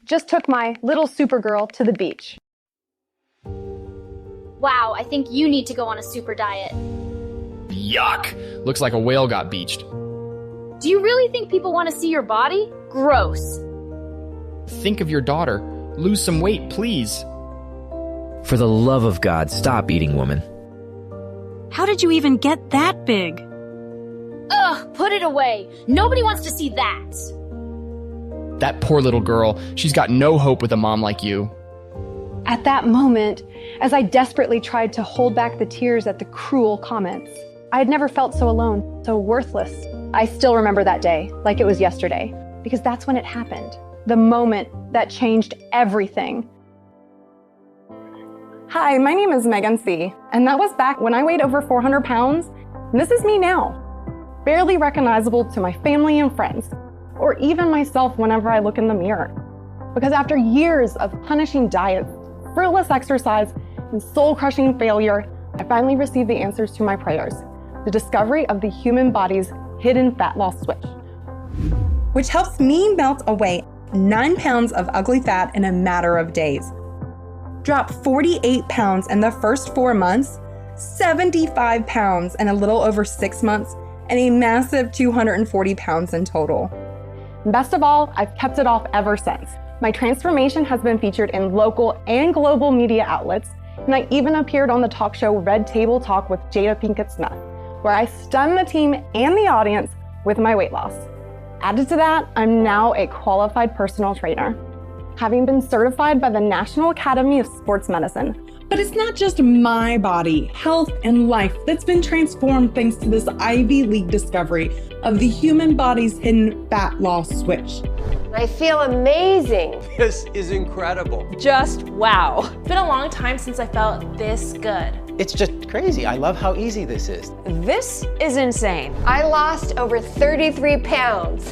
Just took my little Supergirl to the beach. Wow, I think you need to go on a super diet. Yuck! Looks like a whale got beached. Do you really think people want to see your body? Gross. Think of your daughter. Lose some weight, please. For the love of God, stop eating, woman. How did you even get that big? Ugh, put it away. Nobody wants to see that. That poor little girl. She's got no hope with a mom like you. At that moment, as I desperately tried to hold back the tears at the cruel comments, I had never felt so alone, so worthless. I still remember that day, like it was yesterday, because that's when it happened. The moment that changed everything. Hi, my name is Megan C., and that was back when I weighed over 400 pounds, and this is me now. Barely recognizable to my family and friends, or even myself whenever I look in the mirror. Because after years of punishing diets, fruitless exercise, and soul-crushing failure, I finally received the answers to my prayers. The discovery of the human body's hidden fat loss switch, which helps me melt away 9 pounds of ugly fat in a matter of days. Drop 48 pounds in the first 4 months, 75 pounds in a little over 6 months, and a massive 240 pounds in total. Best of all, I've kept it off ever since. My transformation has been featured in local and global media outlets, and I even appeared on the talk show Red Table Talk with Jada Pinkett Smith, where I stunned the team and the audience with my weight loss. Added to that, I'm now a qualified personal trainer, having been certified by the National Academy of Sports Medicine. But it's not just my body, health, and life that's been transformed thanks to this Ivy League discovery of the human body's hidden fat loss switch. I feel amazing. This is incredible. Just wow. It's been a long time since I felt this good. It's just crazy. I love how easy this is. This is insane. I lost over 33 pounds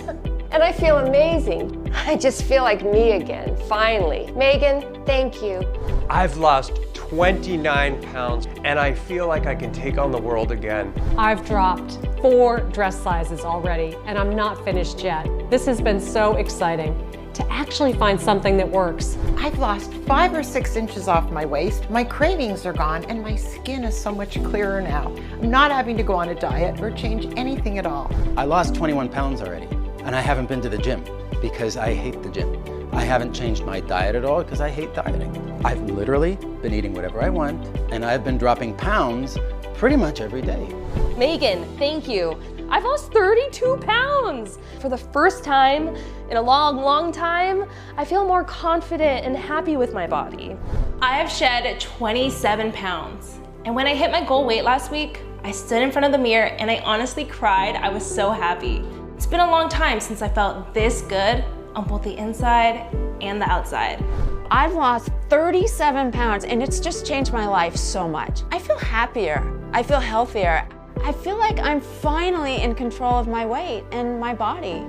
and I feel amazing. I just feel like me again, finally. Megan, thank you. I've lost 29 pounds and I feel like I can take on the world again. I've dropped 4 dress sizes already and I'm not finished yet. This has been so exciting to actually find something that works. I've lost 5 or 6 inches off my waist, my cravings are gone, and my skin is so much clearer now. I'm not having to go on a diet or change anything at all. I lost 21 pounds already, and I haven't been to the gym because I hate the gym. I haven't changed my diet at all because I hate dieting. I've literally been eating whatever I want, and I've been dropping pounds pretty much every day. Megan, thank you. I've lost 32 pounds. For the first time in a long, long time, I feel more confident and happy with my body. I have shed 27 pounds. And when I hit my goal weight last week, I stood in front of the mirror and I honestly cried. I was so happy. It's been a long time since I felt this good on both the inside and the outside. I've lost 37 pounds and it's just changed my life so much. I feel happier. I feel healthier. I feel like I'm finally in control of my weight and my body.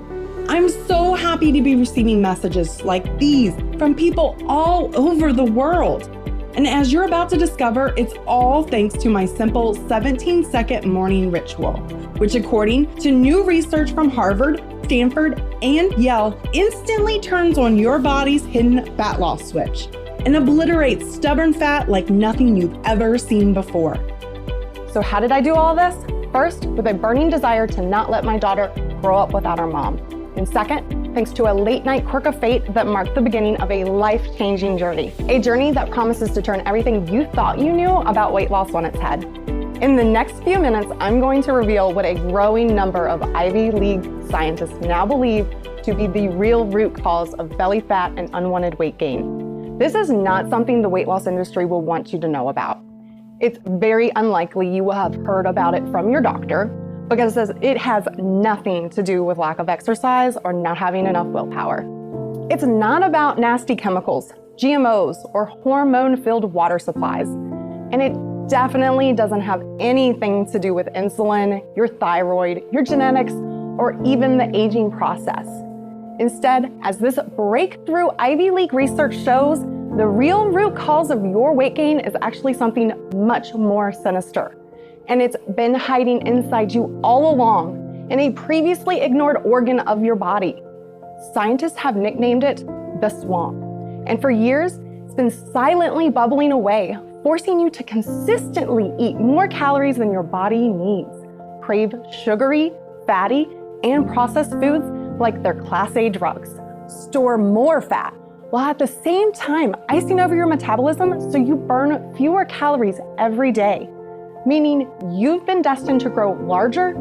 I'm so happy to be receiving messages like these from people all over the world. And as you're about to discover, it's all thanks to my simple 17-second morning ritual, which according to new research from Harvard, Stanford, and Yale, instantly turns on your body's hidden fat loss switch and obliterates stubborn fat like nothing you've ever seen before. So how did I do all this? First, with a burning desire to not let my daughter grow up without her mom. And second, thanks to a late night quirk of fate that marked the beginning of a life-changing journey. A journey that promises to turn everything you thought you knew about weight loss on its head. In the next few minutes, I'm going to reveal what a growing number of Ivy League scientists now believe to be the real root cause of belly fat and unwanted weight gain. This is not something the weight loss industry will want you to know about. It's very unlikely you will have heard about it from your doctor because it has nothing to do with lack of exercise or not having enough willpower. It's not about nasty chemicals, GMOs, or hormone-filled water supplies. And it definitely doesn't have anything to do with insulin, your thyroid, your genetics, or even the aging process. Instead, as this breakthrough Ivy League research shows, the real root cause of your weight gain is actually something much more sinister. And it's been hiding inside you all along in a previously ignored organ of your body. Scientists have nicknamed it the swamp. And for years, it's been silently bubbling away, forcing you to consistently eat more calories than your body needs, crave sugary, fatty, and processed foods like they're Class A drugs, store more fat, while at the same time icing over your metabolism so you burn fewer calories every day, meaning you've been destined to grow larger,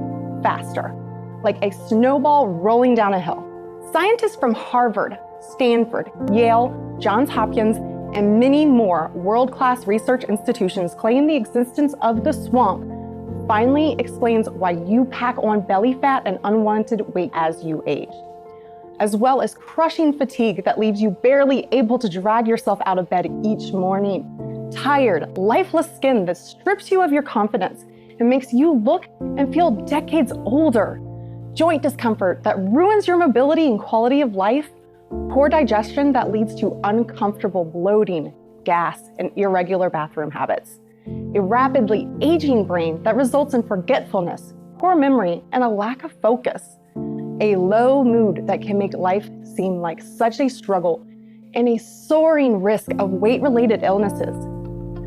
faster, like a snowball rolling down a hill. Scientists from Harvard, Stanford, Yale, Johns Hopkins, and many more world-class research institutions claim the existence of the swamp finally explains why you pack on belly fat and unwanted weight as you age, as well as crushing fatigue that leaves you barely able to drag yourself out of bed each morning, tired, lifeless skin that strips you of your confidence and makes you look and feel decades older, joint discomfort that ruins your mobility and quality of life, poor digestion that leads to uncomfortable bloating, gas, and irregular bathroom habits, a rapidly aging brain that results in forgetfulness, poor memory, and a lack of focus, a low mood that can make life seem like such a struggle, and a soaring risk of weight-related illnesses.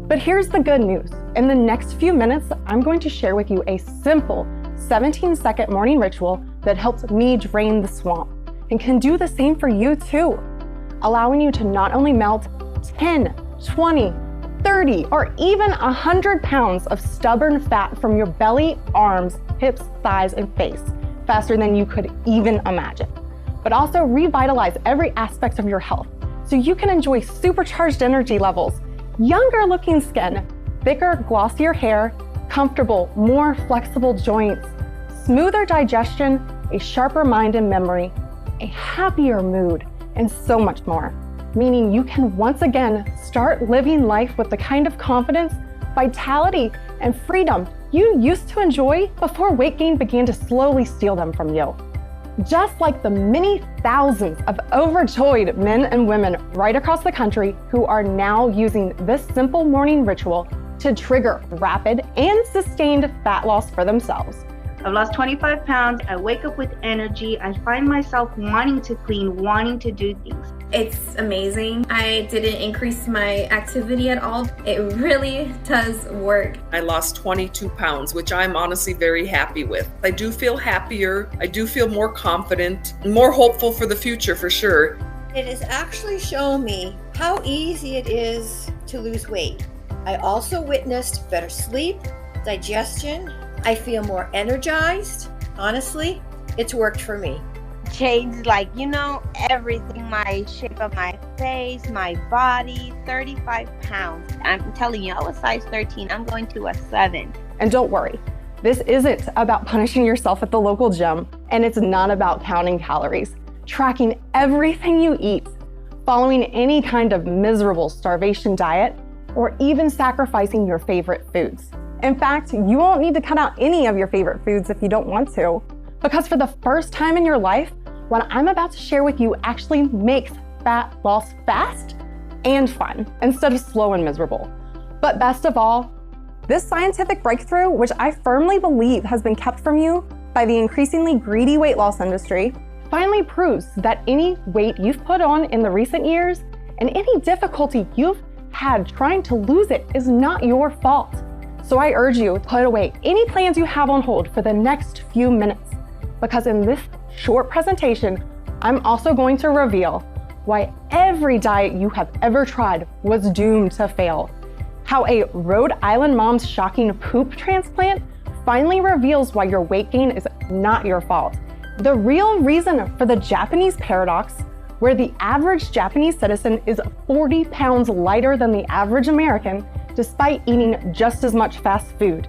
But here's the good news. In the next few minutes, I'm going to share with you a simple 17-second morning ritual that helps me drain the swamp and can do the same for you too, allowing you to not only melt 10, 20, 30, or even 100 pounds of stubborn fat from your belly, arms, hips, thighs, and face faster than you could even imagine, but also revitalize every aspect of your health so you can enjoy supercharged energy levels, younger looking skin, thicker, glossier hair, comfortable, more flexible joints, smoother digestion, a sharper mind and memory, a happier mood, and so much more. Meaning you can once again start living life with the kind of confidence, vitality, and freedom you used to enjoy before weight gain began to slowly steal them from you. Just like the many thousands of overjoyed men and women right across the country who are now using this simple morning ritual to trigger rapid and sustained fat loss for themselves. I've lost 25 pounds. I wake up with energy. I find myself wanting to clean, wanting to do things. It's amazing. I didn't increase my activity at all. It really does work. I lost 22 pounds, which I'm honestly very happy with. I do feel happier. I do feel more confident, more hopeful for the future for sure. It has actually shown me how easy it is to lose weight. I also witnessed better sleep, digestion. I feel more energized. Honestly, it's worked for me. Changed everything, my shape of my face, my body, 35 pounds. I'm telling you, I was size 13, I'm going to a 7. And don't worry, this isn't about punishing yourself at the local gym, and it's not about counting calories, tracking everything you eat, following any kind of miserable starvation diet, or even sacrificing your favorite foods. In fact, you won't need to cut out any of your favorite foods if you don't want to, because for the first time in your life, what I'm about to share with you actually makes fat loss fast and fun instead of slow and miserable. But best of all, this scientific breakthrough, which I firmly believe has been kept from you by the increasingly greedy weight loss industry, finally proves that any weight you've put on in the recent years and any difficulty you've had trying to lose it is not your fault. So I urge you to put away any plans you have on hold for the next few minutes, because in this short presentation, I'm also going to reveal why every diet you have ever tried was doomed to fail, how a Rhode Island mom's shocking poop transplant finally reveals why your weight gain is not your fault, the real reason for the Japanese paradox, where the average Japanese citizen is 40 pounds lighter than the average American, despite eating just as much fast food,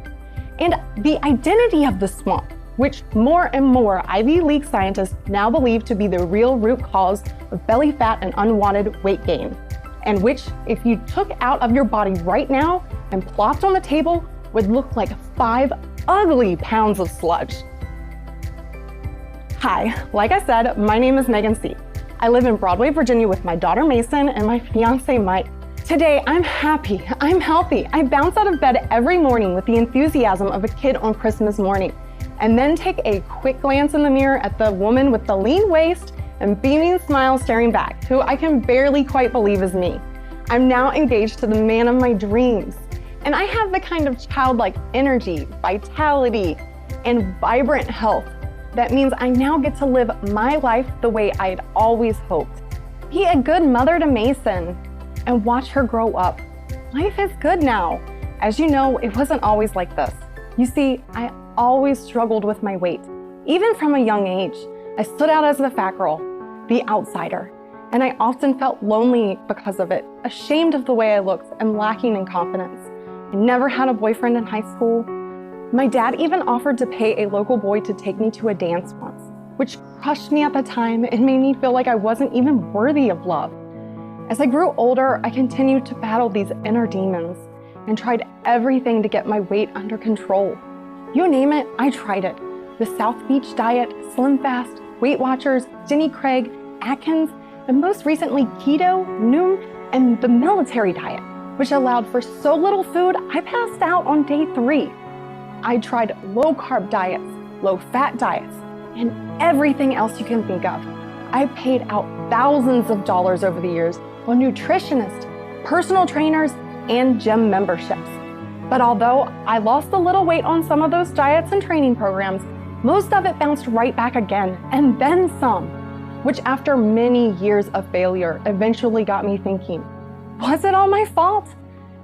and the identity of the swamp, which more and more Ivy League scientists now believe to be the real root cause of belly fat and unwanted weight gain, and which, if you took out of your body right now and plopped on the table, would look like 5 ugly pounds of sludge. Hi, like I said, my name is Megan C. I live in Broadway, Virginia with my daughter Mason and my fiance Mike. Today, I'm happy, I'm healthy. I bounce out of bed every morning with the enthusiasm of a kid on Christmas morning, and then take a quick glance in the mirror at the woman with the lean waist and beaming smile staring back, who I can barely quite believe is me. I'm now engaged to the man of my dreams, and I have the kind of childlike energy, vitality, and vibrant health that means I now get to live my life the way I'd always hoped. Be a good mother to Mason and watch her grow up. Life is good now. As you know, it wasn't always like this. You see, I always struggled with my weight. Even from a young age, I stood out as the fat girl, the outsider, and I often felt lonely because of it, ashamed of the way I looked and lacking in confidence. I never had a boyfriend in high school. My dad even offered to pay a local boy to take me to a dance once, which crushed me at the time and made me feel like I wasn't even worthy of love. As I grew older, I continued to battle these inner demons and tried everything to get my weight under control. You name it, I tried it. The South Beach diet, Slim Fast, Weight Watchers, Jenny Craig, Atkins, and most recently keto, Noom, and the military diet, which allowed for so little food, I passed out on day 3. I tried low-carb diets, low-fat diets, and everything else you can think of. I paid out thousands of dollars over the years on nutritionists, personal trainers, and gym memberships. But although I lost a little weight on some of those diets and training programs, most of it bounced right back again, and then some, which after many years of failure eventually got me thinking, was it all my fault?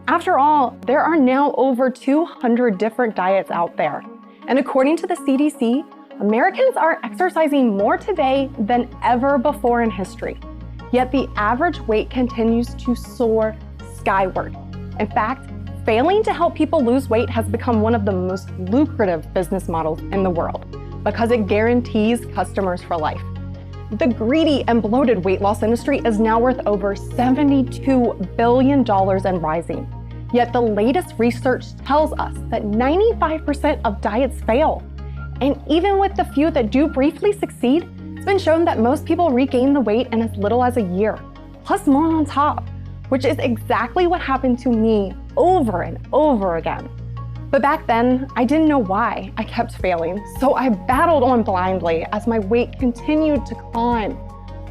After all, there are now over 200 different diets out there. And according to the CDC, Americans are exercising more today than ever before in history. Yet the average weight continues to soar skyward. In fact, failing to help people lose weight has become one of the most lucrative business models in the world because it guarantees customers for life. The greedy and bloated weight loss industry is now worth over $72 billion and rising. Yet the latest research tells us that 95% of diets fail. And even with the few that do briefly succeed, it's been shown that most people regain the weight in as little as a year, plus more on top, which is exactly what happened to me over and over again. But back then, I didn't know why I kept failing, so I battled on blindly as my weight continued to climb.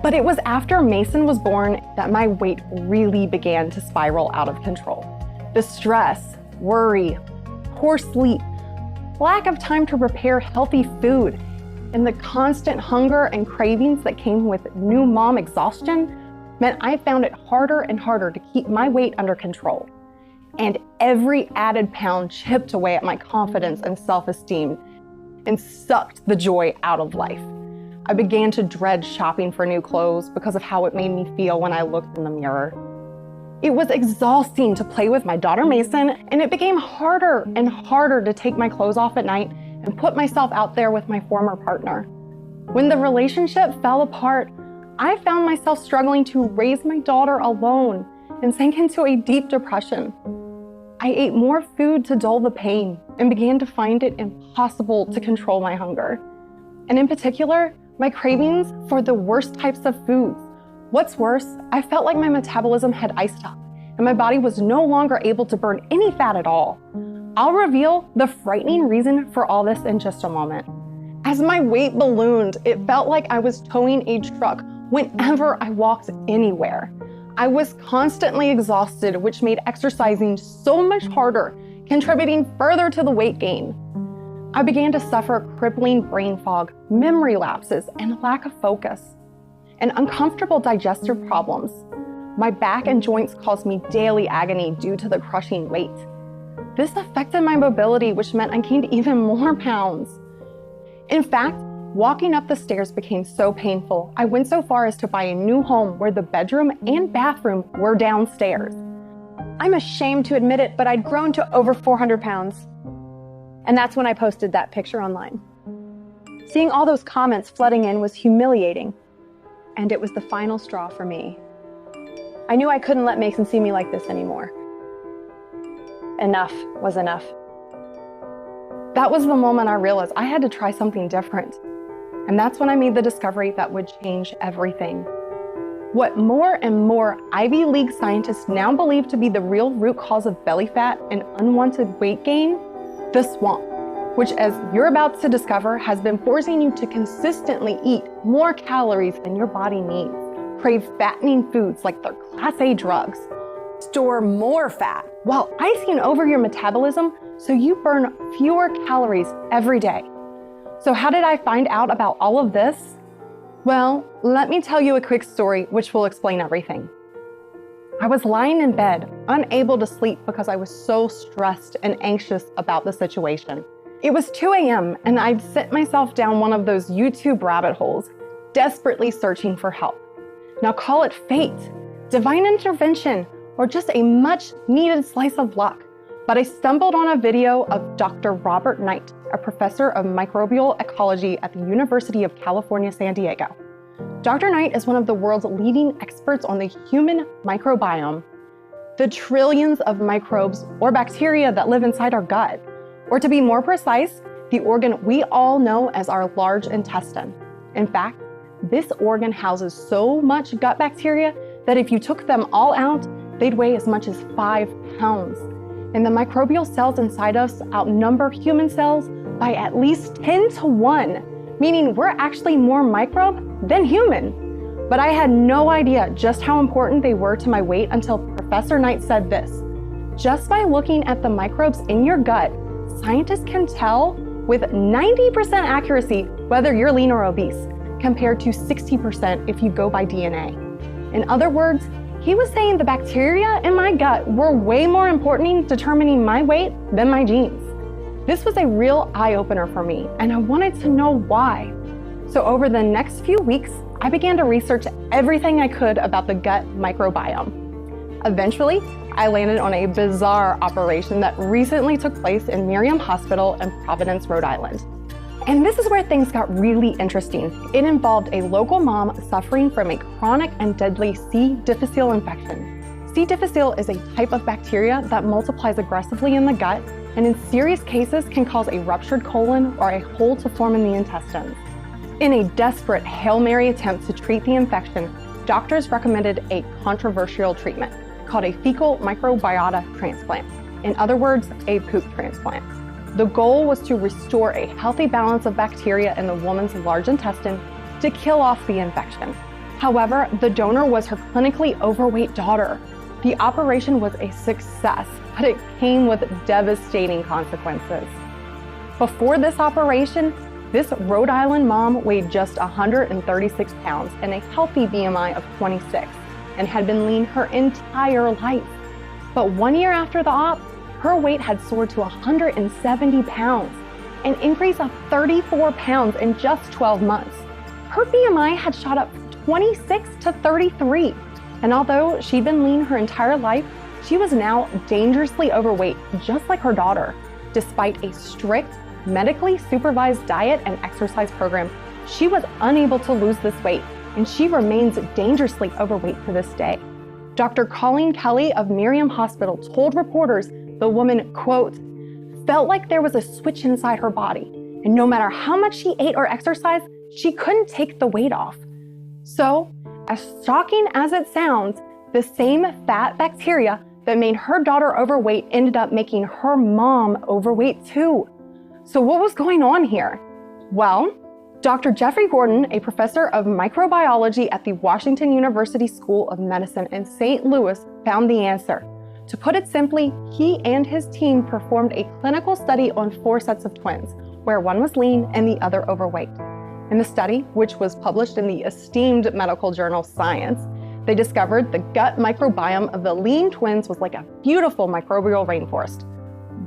But it was after Mason was born that my weight really began to spiral out of control. The stress, worry, poor sleep, lack of time to prepare healthy food, and the constant hunger and cravings that came with new mom exhaustion meant I found it harder and harder to keep my weight under control. And every added pound chipped away at my confidence and self-esteem and sucked the joy out of life. I began to dread shopping for new clothes because of how it made me feel when I looked in the mirror. It was exhausting to play with my daughter Mason, and it became harder and harder to take my clothes off at night and put myself out there with my former partner. When the relationship fell apart, I found myself struggling to raise my daughter alone and sank into a deep depression. I ate more food to dull the pain and began to find it impossible to control my hunger. And in particular, my cravings for the worst types of foods. What's worse, I felt like my metabolism had iced up and my body was no longer able to burn any fat at all. I'll reveal the frightening reason for all this in just a moment. As my weight ballooned, it felt like I was towing a truck whenever I walked anywhere. I was constantly exhausted, which made exercising so much harder, contributing further to the weight gain. I began to suffer crippling brain fog, memory lapses, and lack of focus, and uncomfortable digestive problems. My back and joints caused me daily agony due to the crushing weight. This affected my mobility, which meant I gained even more pounds. In fact, walking up the stairs became so painful, I went so far as to buy a new home where the bedroom and bathroom were downstairs. I'm ashamed to admit it, but I'd grown to over 400 pounds. And that's when I posted that picture online. Seeing all those comments flooding in was humiliating, and it was the final straw for me. I knew I couldn't let Mason see me like this anymore. Enough was enough. That was the moment I realized I had to try something different. And that's when I made the discovery that would change everything. What more and more Ivy League scientists now believe to be the real root cause of belly fat and unwanted weight gain? The swamp, which, as you're about to discover, has been forcing you to consistently eat more calories than your body needs, crave fattening foods like their Class A drugs, store more fat while icing over your metabolism so you burn fewer calories every day. So how did I find out about all of this? Well, let me tell you a quick story which will explain everything. I was lying in bed, unable to sleep because I was so stressed and anxious about the situation. It was 2 a.m. and I'd sent myself down one of those YouTube rabbit holes, desperately searching for help. Now call it fate, divine intervention, or just a much needed slice of luck. But I stumbled on a video of Dr. Robert Knight, a professor of microbial ecology at the University of California, San Diego. Dr. Knight is one of the world's leading experts on the human microbiome, the trillions of microbes or bacteria that live inside our gut, or to be more precise, the organ we all know as our large intestine. In fact, this organ houses so much gut bacteria that if you took them all out, they'd weigh as much as 5 pounds. And the microbial cells inside us outnumber human cells by at least 10 to 1, meaning we're actually more microbe than human. But I had no idea just how important they were to my weight until Professor Knight said this. Just by looking at the microbes in your gut, scientists can tell with 90% accuracy whether you're lean or obese, compared to 60% if you go by DNA. In other words, he was saying the bacteria in my gut were way more important in determining my weight than my genes. This was a real eye-opener for me, and I wanted to know why. So over the next few weeks, I began to research everything I could about the gut microbiome. Eventually, I landed on a bizarre operation that recently took place in Miriam Hospital in Providence, Rhode Island. And this is where things got really interesting. It involved a local mom suffering from a chronic and deadly C. difficile infection. C. difficile is a type of bacteria that multiplies aggressively in the gut and in serious cases can cause a ruptured colon or a hole to form in the intestines. In a desperate Hail Mary attempt to treat the infection, doctors recommended a controversial treatment called a fecal microbiota transplant. In other words, a poop transplant. The goal was to restore a healthy balance of bacteria in the woman's large intestine to kill off the infection. However, the donor was her clinically overweight daughter. The operation was a success, but it came with devastating consequences. Before this operation, this Rhode Island mom weighed just 136 pounds and a healthy BMI of 26 and had been lean her entire life. But 1 year after the op, her weight had soared to 170 pounds, an increase of 34 pounds in just 12 months. Her BMI had shot up from 26 to 33. And although she'd been lean her entire life, she was now dangerously overweight, just like her daughter. Despite a strict, medically supervised diet and exercise program, she was unable to lose this weight, and she remains dangerously overweight to this day. Dr. Colleen Kelly of Miriam Hospital told reporters the woman, quote, felt like there was a switch inside her body, and no matter how much she ate or exercised, she couldn't take the weight off. So, as shocking as it sounds, the same fat bacteria that made her daughter overweight ended up making her mom overweight too. So what was going on here? Well, Dr. Jeffrey Gordon, a professor of microbiology at the Washington University School of Medicine in St. Louis, found the answer. To put it simply, he and his team performed a clinical study on 4 sets of twins, where one was lean and the other overweight. In the study, which was published in the esteemed medical journal Science, they discovered the gut microbiome of the lean twins was like a beautiful microbial rainforest,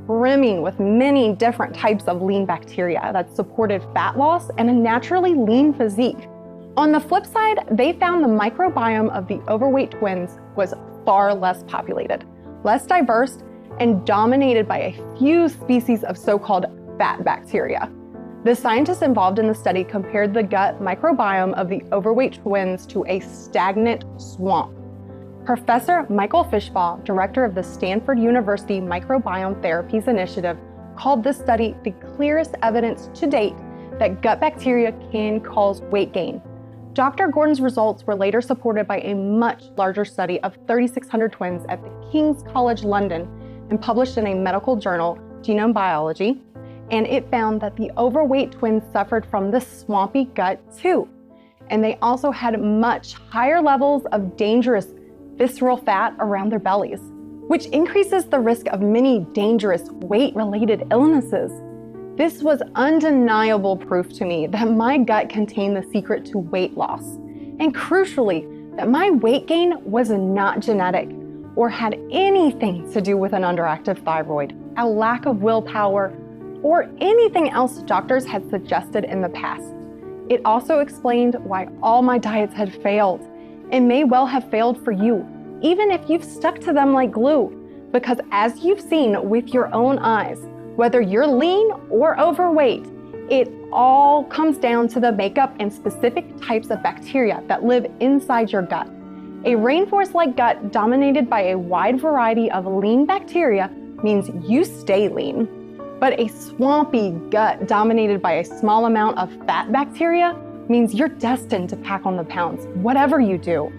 brimming with many different types of lean bacteria that supported fat loss and a naturally lean physique. On the flip side, they found the microbiome of the overweight twins was far less populated, less diverse, and dominated by a few species of so-called fat bacteria. The scientists involved in the study compared the gut microbiome of the overweight twins to a stagnant swamp. Professor Michael Fishbaugh, director of the Stanford University Microbiome Therapies Initiative, called this study the clearest evidence to date that gut bacteria can cause weight gain. Dr. Gordon's results were later supported by a much larger study of 3,600 twins at the King's College London and published in a medical journal, Genome Biology, and it found that the overweight twins suffered from this swampy gut too. And they also had much higher levels of dangerous visceral fat around their bellies, which increases the risk of many dangerous weight-related illnesses. This was undeniable proof to me that my gut contained the secret to weight loss. And crucially, that my weight gain was not genetic or had anything to do with an underactive thyroid, a lack of willpower, or anything else doctors had suggested in the past. It also explained why all my diets had failed, and may well have failed for you, even if you've stuck to them like glue. Because as you've seen with your own eyes, whether you're lean or overweight, it all comes down to the makeup and specific types of bacteria that live inside your gut. A rainforest-like gut dominated by a wide variety of lean bacteria means you stay lean. But a swampy gut dominated by a small amount of fat bacteria means you're destined to pack on the pounds, whatever you do.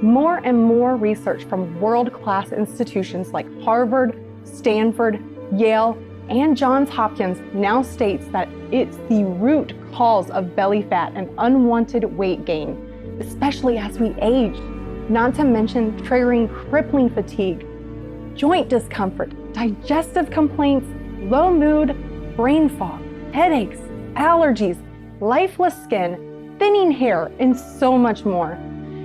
More and more research from world-class institutions like Harvard, Stanford, Yale, and Johns Hopkins now states that it's the root cause of belly fat and unwanted weight gain, especially as we age, not to mention triggering crippling fatigue, joint discomfort, digestive complaints, low mood, brain fog, headaches, allergies, lifeless skin, thinning hair, and so much more.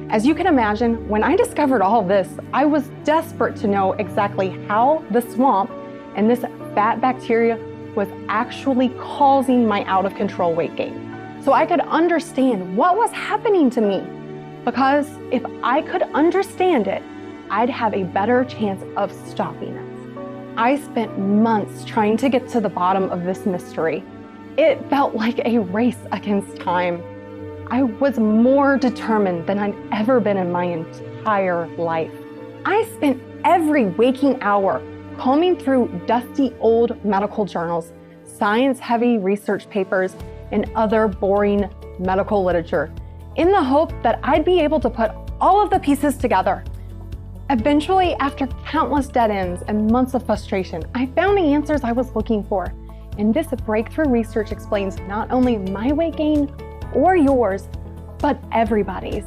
As you can imagine, when I discovered all this, I was desperate to know exactly how the swamp and this fat bacteria was actually causing my out-of-control weight gain, so I could understand what was happening to me. Because if I could understand it, I'd have a better chance of stopping it. I spent months trying to get to the bottom of this mystery. It felt like a race against time. I was more determined than I'd ever been in my entire life. I spent every waking hour combing through dusty old medical journals, science-heavy research papers, and other boring medical literature, in the hope that I'd be able to put all of the pieces together. Eventually, after countless dead ends and months of frustration, I found the answers I was looking for. And this breakthrough research explains not only my weight gain or yours, but everybody's.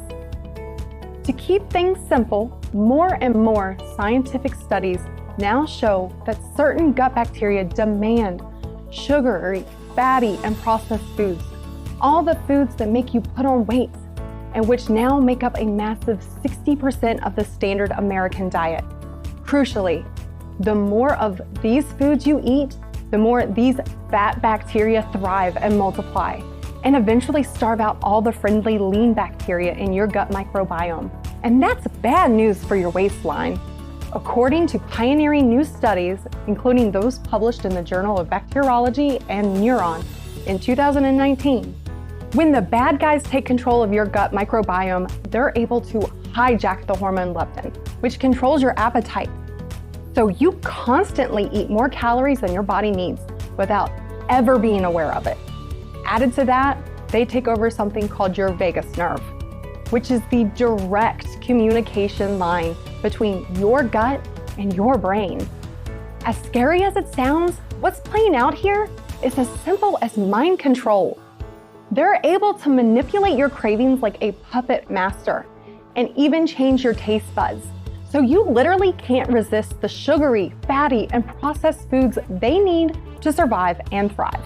To keep things simple, more and more scientific studies now show that certain gut bacteria demand sugary, fatty, and processed foods, all the foods that make you put on weight, and which now make up a massive 60% of the standard American diet. Crucially, the more of these foods you eat, the more these fat bacteria thrive and multiply, and eventually starve out all the friendly lean bacteria in your gut microbiome. And that's bad news for your waistline. According to pioneering new studies, including those published in the Journal of Bacteriology and Neuron in 2019, when the bad guys take control of your gut microbiome, they're able to hijack the hormone leptin, which controls your appetite. So you constantly eat more calories than your body needs without ever being aware of it. Added to that, they take over something called your vagus nerve, which is the direct communication line between your gut and your brain. As scary as it sounds, what's playing out here is as simple as mind control. They're able to manipulate your cravings like a puppet master and even change your taste buds. So you literally can't resist the sugary, fatty, and processed foods they need to survive and thrive,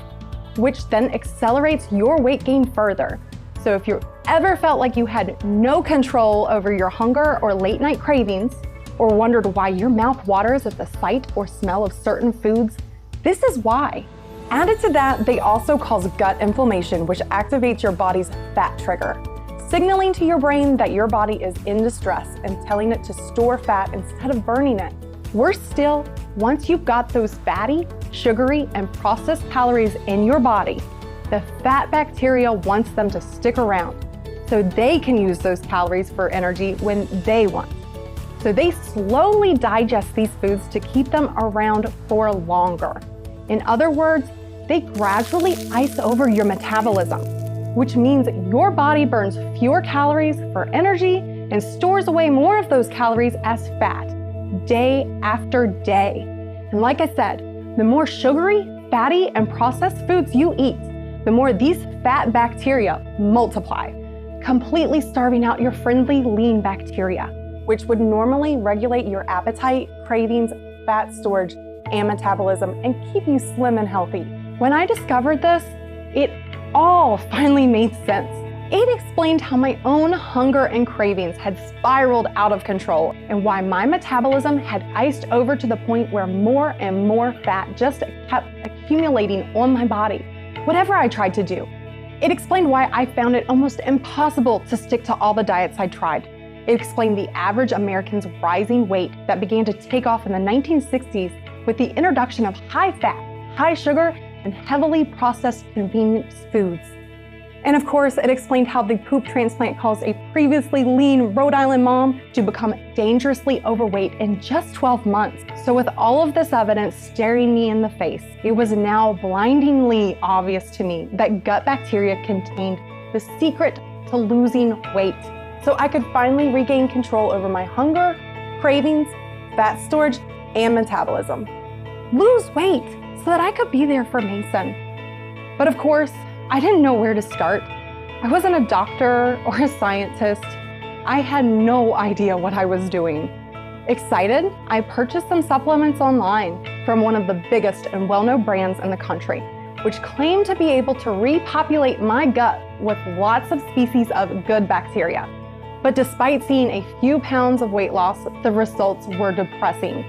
which then accelerates your weight gain further. So if you ever felt like you had no control over your hunger or late night cravings, or wondered why your mouth waters at the sight or smell of certain foods, this is why. Added to that, they also cause gut inflammation, which activates your body's fat trigger, signaling to your brain that your body is in distress and telling it to store fat instead of burning it. Worse still, once you've got those fatty, sugary, and processed calories in your body, the fat bacteria wants them to stick around so they can use those calories for energy when they want. So they slowly digest these foods to keep them around for longer. In other words, they gradually ice over your metabolism, which means your body burns fewer calories for energy and stores away more of those calories as fat, day after day. And like I said, the more sugary, fatty and processed foods you eat, the more these fat bacteria multiply, completely starving out your friendly lean bacteria, which would normally regulate your appetite, cravings, fat storage, and metabolism, and keep you slim and healthy. When I discovered this, it all finally made sense. It explained how my own hunger and cravings had spiraled out of control and why my metabolism had iced over to the point where more and more fat just kept accumulating on my body, whatever I tried to do. It explained why I found it almost impossible to stick to all the diets I tried. It explained the average American's rising weight that began to take off in the 1960s with the introduction of high fat, high sugar, and heavily processed convenience foods. And of course, it explained how the poop transplant caused a previously lean Rhode Island mom to become dangerously overweight in just 12 months. So with all of this evidence staring me in the face, it was now blindingly obvious to me that gut bacteria contained the secret to losing weight. So I could finally regain control over my hunger, cravings, fat storage, and metabolism. Lose weight so that I could be there for Mason. But of course, I didn't know where to start. I wasn't a doctor or a scientist. I had no idea what I was doing. Excited, I purchased some supplements online from one of the biggest and well-known brands in the country, which claimed to be able to repopulate my gut with lots of species of good bacteria. But despite seeing a few pounds of weight loss, the results were depressing.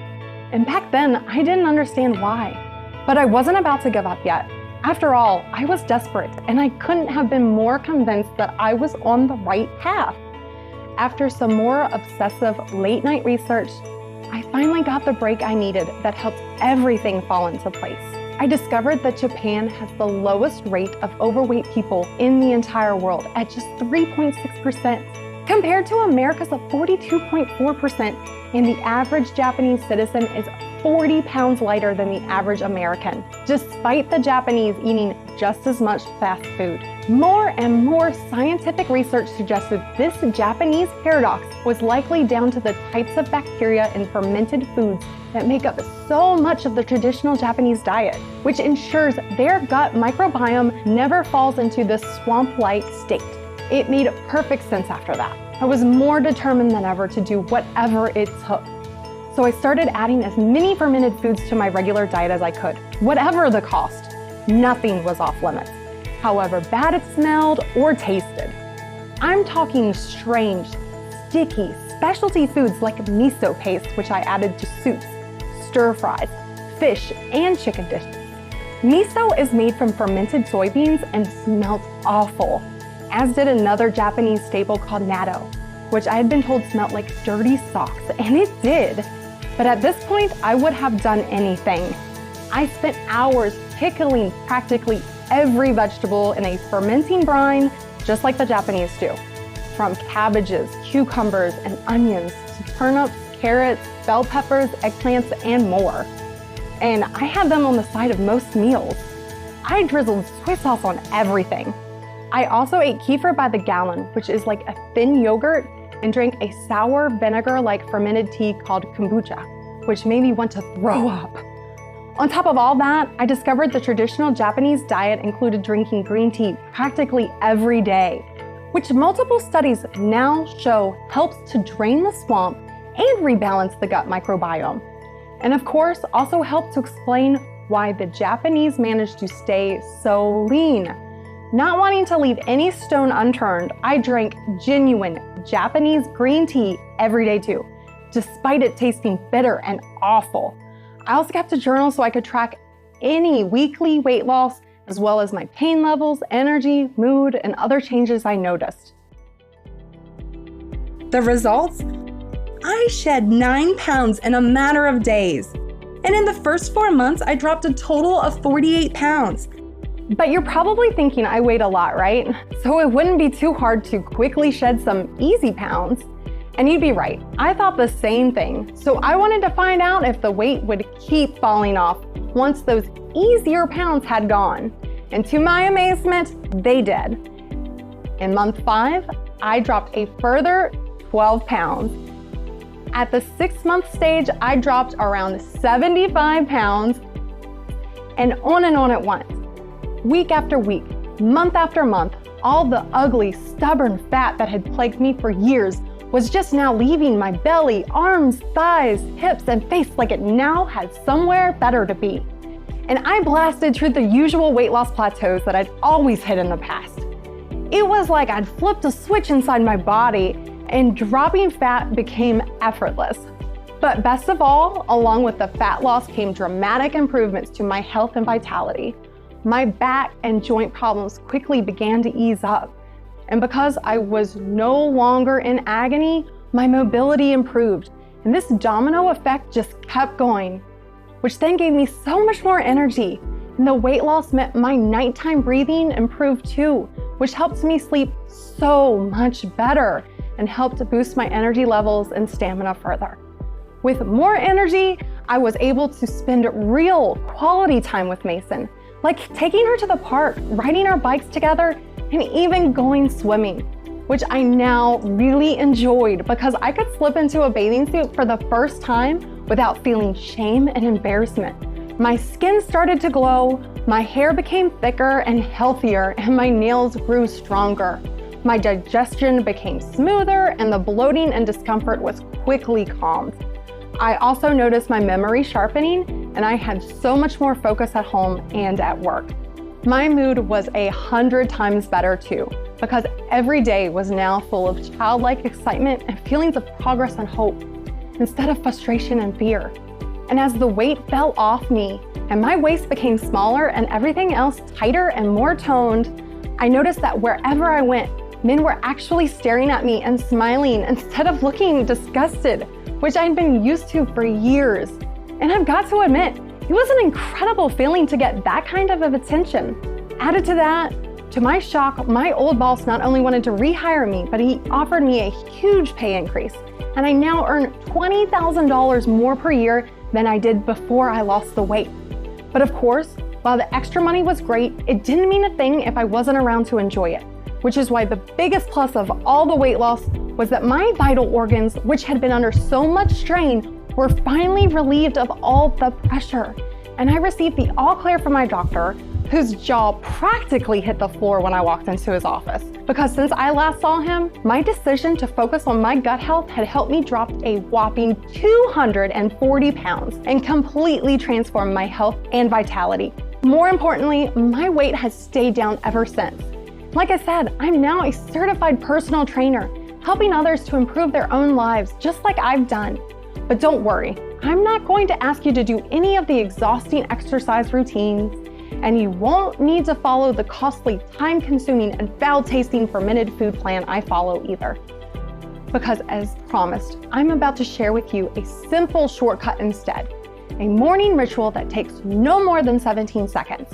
And back then, I didn't understand why. But I wasn't about to give up yet. After all, I was desperate, and I couldn't have been more convinced that I was on the right path. After some more obsessive late-night research, I finally got the break I needed that helped everything fall into place. I discovered that Japan has the lowest rate of overweight people in the entire world at just 3.6%, compared to America's 42.4%, and the average Japanese citizen is 40 pounds lighter than the average American, despite the Japanese eating just as much fast food. More and more scientific research suggested this Japanese paradox was likely down to the types of bacteria in fermented foods that make up so much of the traditional Japanese diet, which ensures their gut microbiome never falls into this swamp-like state. It made perfect sense after that. I was more determined than ever to do whatever it took. So I started adding as many fermented foods to my regular diet as I could, whatever the cost. Nothing was off limits, however bad it smelled or tasted. I'm talking strange, sticky, specialty foods like miso paste, which I added to soups, stir fries, fish, and chicken dishes. Miso is made from fermented soybeans and smelled awful, as did another Japanese staple called natto, which I had been told smelled like dirty socks, and it did. But at this point, I would have done anything. I spent hours pickling practically every vegetable in a fermenting brine, just like the Japanese do. From cabbages, cucumbers, and onions to turnips, carrots, bell peppers, eggplants, and more. And I had them on the side of most meals. I drizzled soy sauce on everything. I also ate kefir by the gallon, which is like a thin yogurt, and drank a sour vinegar-like fermented tea called kombucha, which made me want to throw up. On top of all that, I discovered the traditional Japanese diet included drinking green tea practically every day, which multiple studies now show helps to drain the swamp and rebalance the gut microbiome. And of course, also helped to explain why the Japanese managed to stay so lean. Not wanting to leave any stone unturned, I drank genuine Japanese green tea every day too, despite it tasting bitter and awful. I also kept a journal so I could track any weekly weight loss, as well as my pain levels, energy, mood, and other changes I noticed. The results? I shed 9 pounds in a matter of days. And in the first 4 months, I dropped a total of 48 pounds. But you're probably thinking I weighed a lot, right? So it wouldn't be too hard to quickly shed some easy pounds. And you'd be right, I thought the same thing. So I wanted to find out if the weight would keep falling off once those easier pounds had gone. And to my amazement, they did. In month 5, I dropped a further 12 pounds. At the 6-month stage, I dropped around 75 pounds. and on it went. Week after week, month after month, all the ugly, stubborn fat that had plagued me for years was just now leaving my belly, arms, thighs, hips, and face like it now had somewhere better to be. And I blasted through the usual weight loss plateaus that I'd always hit in the past. It was like I'd flipped a switch inside my body and dropping fat became effortless. But best of all, along with the fat loss came dramatic improvements to my health and vitality. My back and joint problems quickly began to ease up. And because I was no longer in agony, my mobility improved. And this domino effect just kept going, which then gave me so much more energy. And the weight loss meant my nighttime breathing improved too, which helped me sleep so much better and helped to boost my energy levels and stamina further. With more energy, I was able to spend real quality time with Mason, like taking her to the park, riding our bikes together, and even going swimming, which I now really enjoyed because I could slip into a bathing suit for the first time without feeling shame and embarrassment. My skin started to glow, my hair became thicker and healthier, and my nails grew stronger. My digestion became smoother, and the bloating and discomfort was quickly calmed. I also noticed my memory sharpening, and I had so much more focus at home and at work. My mood was 100 times better too, because every day was now full of childlike excitement and feelings of progress and hope, instead of frustration and fear. And as the weight fell off me, and my waist became smaller and everything else tighter and more toned, I noticed that wherever I went, men were actually staring at me and smiling instead of looking disgusted, which I'd been used to for years. And I've got to admit, it was an incredible feeling to get that kind of attention. Added to that, to my shock, my old boss not only wanted to rehire me, but he offered me a huge pay increase. And I now earn $20,000 more per year than I did before I lost the weight. But of course, while the extra money was great, it didn't mean a thing if I wasn't around to enjoy it, which is why the biggest plus of all the weight loss was that my vital organs, which had been under so much strain, were finally relieved of all the pressure. And I received the all clear from my doctor, whose jaw practically hit the floor when I walked into his office. Because since I last saw him, my decision to focus on my gut health had helped me drop a whopping 240 pounds and completely transformed my health and vitality. More importantly, my weight has stayed down ever since. Like I said, I'm now a certified personal trainer, helping others to improve their own lives just like I've done. But don't worry, I'm not going to ask you to do any of the exhausting exercise routines, and you won't need to follow the costly, time-consuming, and foul-tasting fermented food plan I follow either. Because as promised, I'm about to share with you a simple shortcut instead, a morning ritual that takes no more than 17 seconds.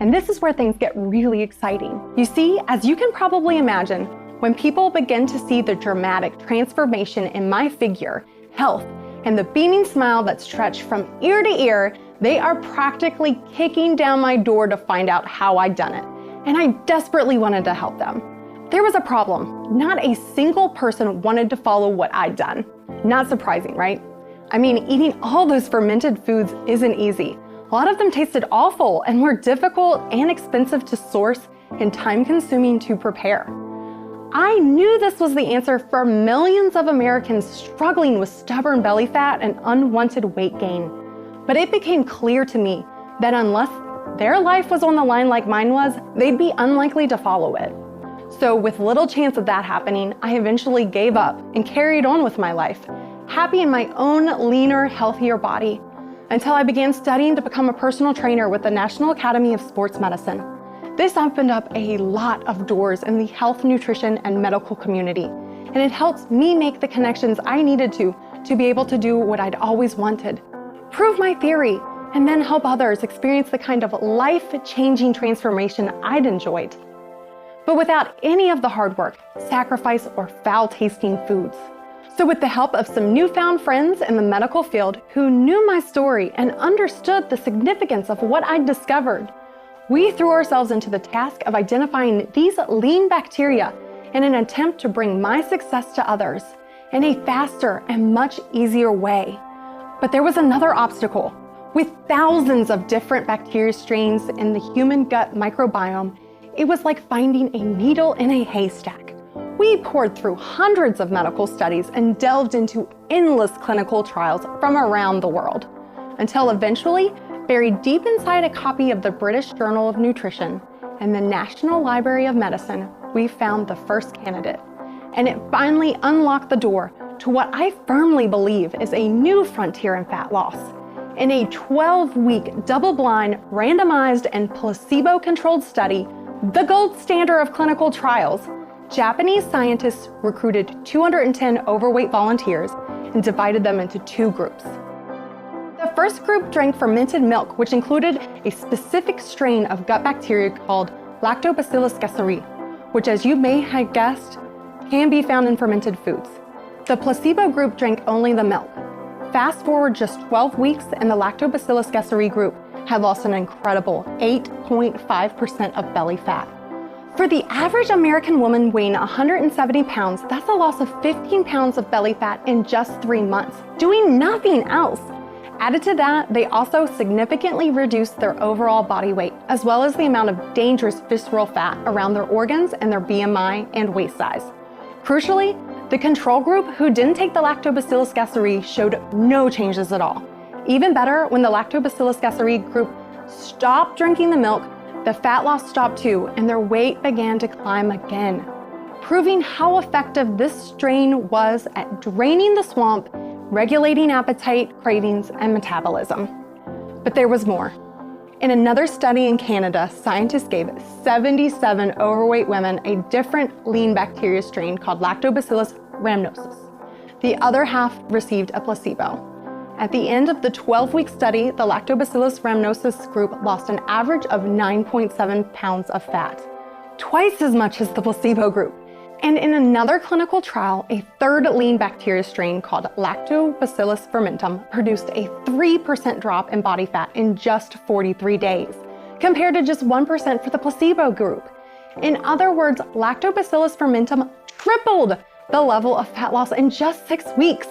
And this is where things get really exciting. You see, as you can probably imagine, when people begin to see the dramatic transformation in my figure, health, and the beaming smile that stretched from ear to ear, they are practically kicking down my door to find out how I'd done it. And I desperately wanted to help them. There was a problem. Not a single person wanted to follow what I'd done. Not surprising, right? I mean, eating all those fermented foods isn't easy. A lot of them tasted awful and were difficult and expensive to source and time-consuming to prepare. I knew this was the answer for millions of Americans struggling with stubborn belly fat and unwanted weight gain. But it became clear to me that unless their life was on the line like mine was, they'd be unlikely to follow it. So with little chance of that happening, I eventually gave up and carried on with my life, happy in my own leaner, healthier body, until I began studying to become a personal trainer with the National Academy of Sports Medicine. This opened up a lot of doors in the health, nutrition, and medical community, and it helped me make the connections I needed to be able to do what I'd always wanted. Prove my theory, and then help others experience the kind of life-changing transformation I'd enjoyed. But without any of the hard work, sacrifice, or foul-tasting foods. So with the help of some newfound friends in the medical field who knew my story and understood the significance of what I'd discovered, we threw ourselves into the task of identifying these lean bacteria in an attempt to bring my success to others in a faster and much easier way. But there was another obstacle. With thousands of different bacteria strains in the human gut microbiome, it was like finding a needle in a haystack. We poured through hundreds of medical studies and delved into endless clinical trials from around the world, until eventually, buried deep inside a copy of the British Journal of Nutrition and the National Library of Medicine, we found the first candidate. And it finally unlocked the door to what I firmly believe is a new frontier in fat loss. In a 12-week, double-blind, randomized, and placebo-controlled study, the gold standard of clinical trials, Japanese scientists recruited 210 overweight volunteers and divided them into two groups. The first group drank fermented milk, which included a specific strain of gut bacteria called Lactobacillus gasseri, which, as you may have guessed, can be found in fermented foods. The placebo group drank only the milk. Fast forward just 12 weeks, and the Lactobacillus gasseri group had lost an incredible 8.5% of belly fat. For the average American woman weighing 170 pounds, that's a loss of 15 pounds of belly fat in just 3 months, doing nothing else. Added to that, they also significantly reduced their overall body weight, as well as the amount of dangerous visceral fat around their organs and their BMI and waist size. Crucially, the control group who didn't take the Lactobacillus gasseri showed no changes at all. Even better, when the Lactobacillus gasseri group stopped drinking the milk, the fat loss stopped too, and their weight began to climb again, proving how effective this strain was at draining the swamp, regulating appetite, cravings, and metabolism. But there was more. In another study in Canada, scientists gave 77 overweight women a different lean bacteria strain called Lactobacillus rhamnosus. The other half received a placebo. At the end of the 12-week study, the Lactobacillus rhamnosus group lost an average of 9.7 pounds of fat, twice as much as the placebo group. And in another clinical trial, a third lean bacteria strain called Lactobacillus fermentum produced a 3% drop in body fat in just 43 days, compared to just 1% for the placebo group. In other words, Lactobacillus fermentum tripled the level of fat loss in just 6 weeks.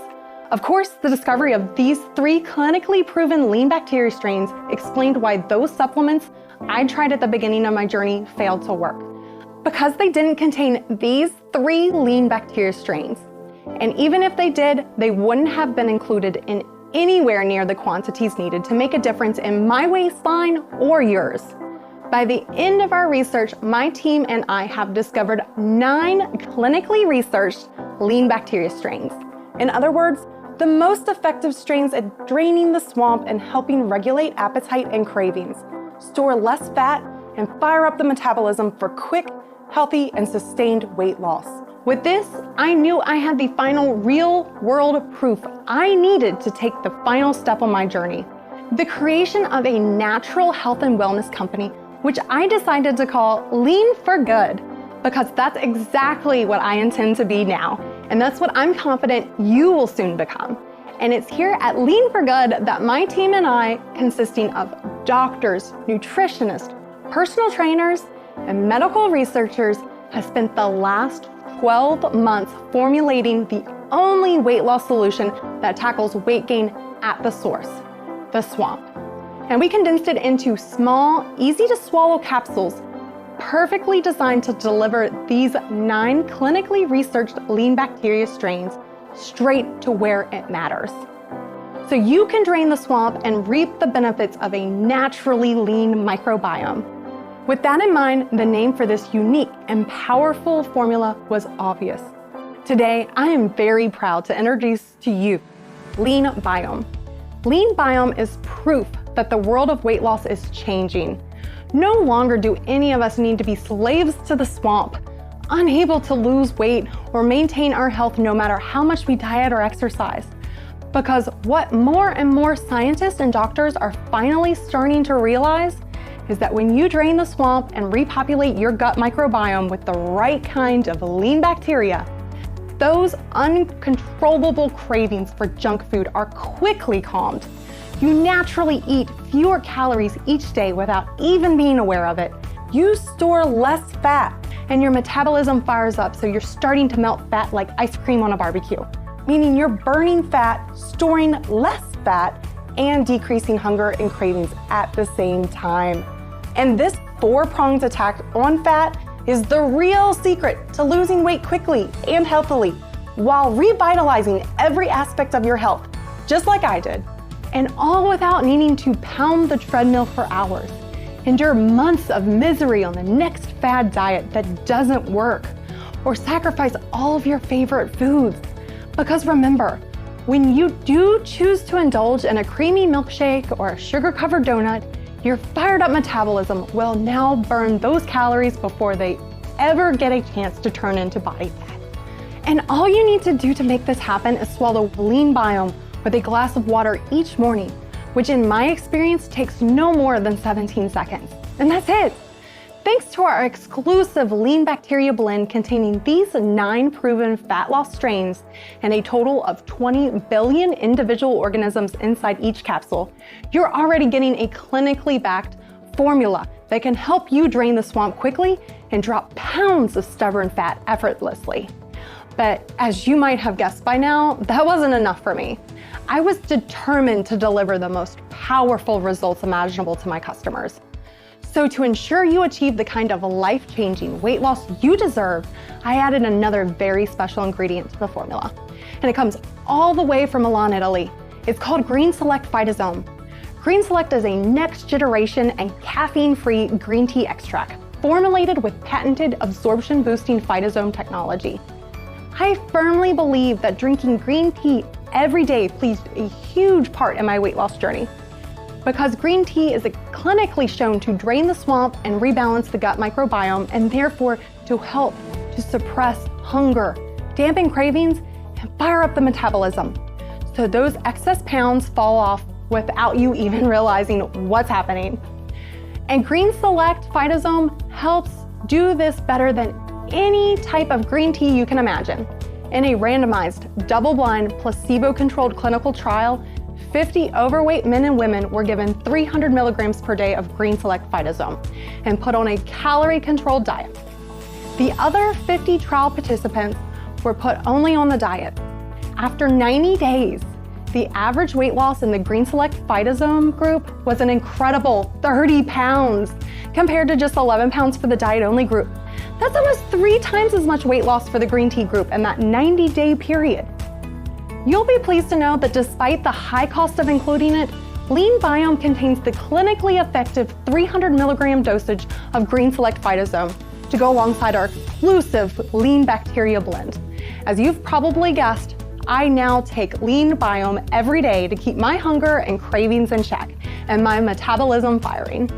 Of course, the discovery of these 3 clinically proven lean bacteria strains explained why those supplements I tried at the beginning of my journey failed to work. Because they didn't contain these 3 lean bacteria strains. And even if they did, they wouldn't have been included in anywhere near the quantities needed to make a difference in my waistline or yours. By the end of our research, my team and I have discovered 9 clinically researched lean bacteria strains. In other words, the most effective strains at draining the swamp and helping regulate appetite and cravings, store less fat, and fire up the metabolism for quick, healthy, and sustained weight loss. With this, I knew I had the final real-world proof I needed to take the final step on my journey: the creation of a natural health and wellness company, which I decided to call Lean for Good, because that's exactly what I intend to be now, and that's what I'm confident you will soon become. And it's here at Lean for Good that my team and I, consisting of doctors, nutritionists, personal trainers, and medical researchers, have spent the last 12 months formulating the only weight loss solution that tackles weight gain at the source, the swamp. And we condensed it into small, easy to swallow capsules, perfectly designed to deliver these 9 clinically researched lean bacteria strains straight to where it matters. So you can drain the swamp and reap the benefits of a naturally lean microbiome. With that in mind, the name for this unique and powerful formula was obvious. Today, I am very proud to introduce to you LeanBiome. LeanBiome is proof that the world of weight loss is changing. No longer do any of us need to be slaves to the swamp, unable to lose weight or maintain our health no matter how much we diet or exercise. Because what more and more scientists and doctors are finally starting to realize is that when you drain the swamp and repopulate your gut microbiome with the right kind of lean bacteria, those uncontrollable cravings for junk food are quickly calmed. You naturally eat fewer calories each day without even being aware of it. You store less fat, and your metabolism fires up, so you're starting to melt fat like ice cream on a barbecue, meaning you're burning fat, storing less fat, and decreasing hunger and cravings at the same time. And this 4-pronged attack on fat is the real secret to losing weight quickly and healthily while revitalizing every aspect of your health, just like I did. And all without needing to pound the treadmill for hours, endure months of misery on the next fad diet that doesn't work, or sacrifice all of your favorite foods. Because remember, when you do choose to indulge in a creamy milkshake or a sugar-covered donut, your fired-up metabolism will now burn those calories before they ever get a chance to turn into body fat. And all you need to do to make this happen is swallow LeanBiome with a glass of water each morning, which in my experience takes no more than 17 seconds. And that's it. Thanks to our exclusive lean bacteria blend containing these 9 proven fat loss strains and a total of 20 billion individual organisms inside each capsule, you're already getting a clinically backed formula that can help you drain the swamp quickly and drop pounds of stubborn fat effortlessly. But as you might have guessed by now, that wasn't enough for me. I was determined to deliver the most powerful results imaginable to my customers. So to ensure you achieve the kind of life-changing weight loss you deserve, I added another very special ingredient to the formula. And it comes all the way from Milan, Italy. It's called Green Select Phytosome. Green Select is a next-generation and caffeine-free green tea extract formulated with patented absorption-boosting phytosome technology. I firmly believe that drinking green tea every day plays a huge part in my weight loss journey, because green tea is clinically shown to drain the swamp and rebalance the gut microbiome, and therefore to help to suppress hunger, dampen cravings, and fire up the metabolism, so those excess pounds fall off without you even realizing what's happening. And Green Select Phytosome helps do this better than any type of green tea you can imagine. In a randomized, double-blind, placebo-controlled clinical trial, 50 overweight men and women were given 300 milligrams per day of Green Select Phytosome and put on a calorie-controlled diet. The other 50 trial participants were put only on the diet. After 90 days, the average weight loss in the Green Select Phytosome group was an incredible 30 pounds, compared to just 11 pounds for the diet-only group. That's almost 3 times as much weight loss for the green tea group in that 90-day period. You'll be pleased to know that despite the high cost of including it, LeanBiome contains the clinically effective 300 milligram dosage of Green Select Phytosome to go alongside our exclusive lean bacteria blend. As you've probably guessed, I now take LeanBiome every day to keep my hunger and cravings in check and my metabolism firing,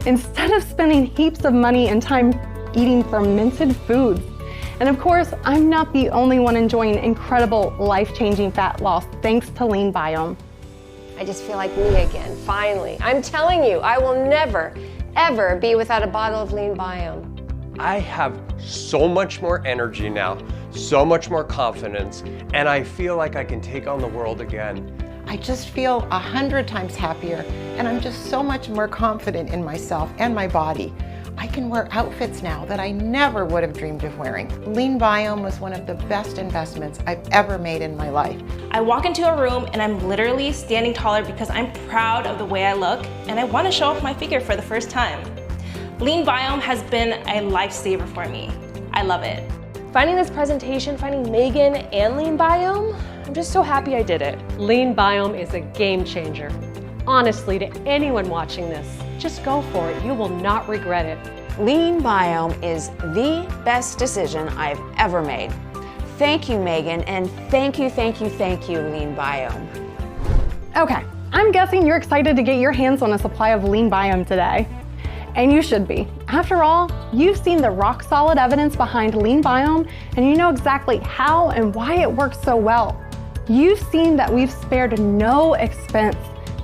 instead of spending heaps of money and time eating fermented foods. And of course, I'm not the only one enjoying incredible life-changing fat loss thanks to LeanBiome. I just feel like me again, finally. I'm telling you, I will never, ever be without a bottle of LeanBiome. I have so much more energy now, so much more confidence, and I feel like I can take on the world again. I just feel 100 times happier, and I'm just so much more confident in myself and my body. I can wear outfits now that I never would have dreamed of wearing. LeanBiome was one of the best investments I've ever made in my life. I walk into a room and I'm literally standing taller because I'm proud of the way I look and I want to show off my figure for the first time. LeanBiome has been a lifesaver for me. I love it. Finding this presentation, finding Megan and LeanBiome, I'm just so happy I did it. LeanBiome is a game changer. Honestly, to anyone watching this, just go for it. You will not regret it. LeanBiome is the best decision I've ever made. Thank you, Megan, and thank you, LeanBiome. Okay, I'm guessing you're excited to get your hands on a supply of LeanBiome today. And you should be. After all, you've seen the rock-solid evidence behind LeanBiome, and you know exactly how and why it works so well. You've seen that we've spared no expense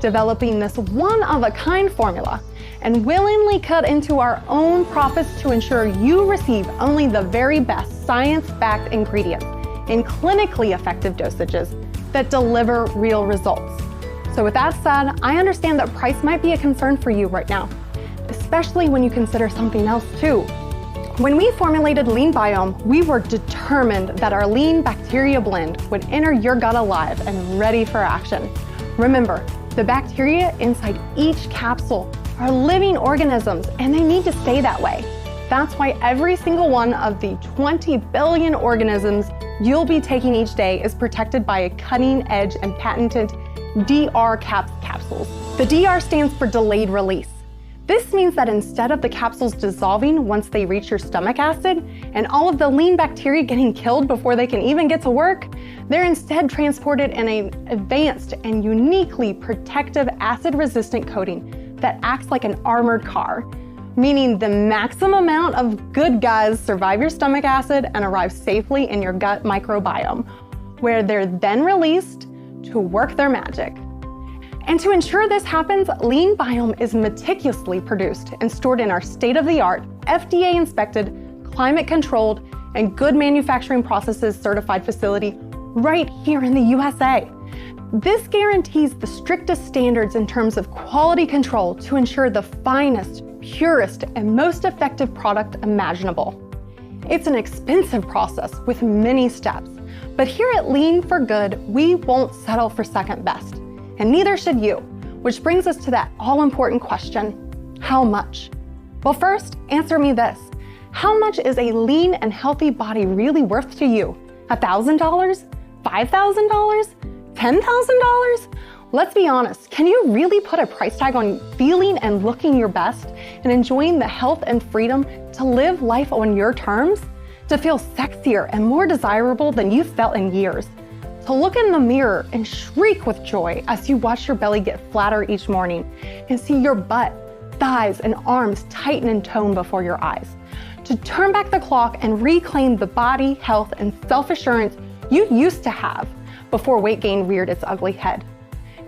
developing this one-of-a-kind formula and willingly cut into our own profits to ensure you receive only the very best science-backed ingredients in clinically effective dosages that deliver real results. So with that said, I understand that price might be a concern for you right now, especially when you consider something else too. When we formulated LeanBiome, we were determined that our lean bacteria blend would enter your gut alive and ready for action. Remember, The bacteria inside each capsule are living organisms, and they need to stay that way. That's why every single one of the 20 billion organisms you'll be taking each day is protected by a cutting-edge and patented DR capsules. The DR stands for delayed release. This means that instead of the capsules dissolving once they reach your stomach acid and all of the lean bacteria getting killed before they can even get to work, they're instead transported in an advanced and uniquely protective acid-resistant coating that acts like an armored car, meaning the maximum amount of good guys survive your stomach acid and arrive safely in your gut microbiome, where they're then released to work their magic. And to ensure this happens, LeanBiome is meticulously produced and stored in our state-of-the-art, FDA-inspected, climate-controlled, and good manufacturing processes certified facility right here in the USA. This guarantees the strictest standards in terms of quality control to ensure the finest, purest, and most effective product imaginable. It's an expensive process with many steps, but here at Lean for Good, we won't settle for second best. And neither should you, which brings us to that all-important question, how much? Well, first, answer me this. How much is a lean and healthy body really worth to you? $1,000? $5,000? $10,000? Let's be honest, can you really put a price tag on feeling and looking your best and enjoying the health and freedom to live life on your terms? To feel sexier and more desirable than you've felt in years? To look in the mirror and shriek with joy as you watch your belly get flatter each morning and see your butt, thighs, and arms tighten and tone before your eyes. To turn back the clock and reclaim the body, health, and self-assurance you used to have before weight gain reared its ugly head.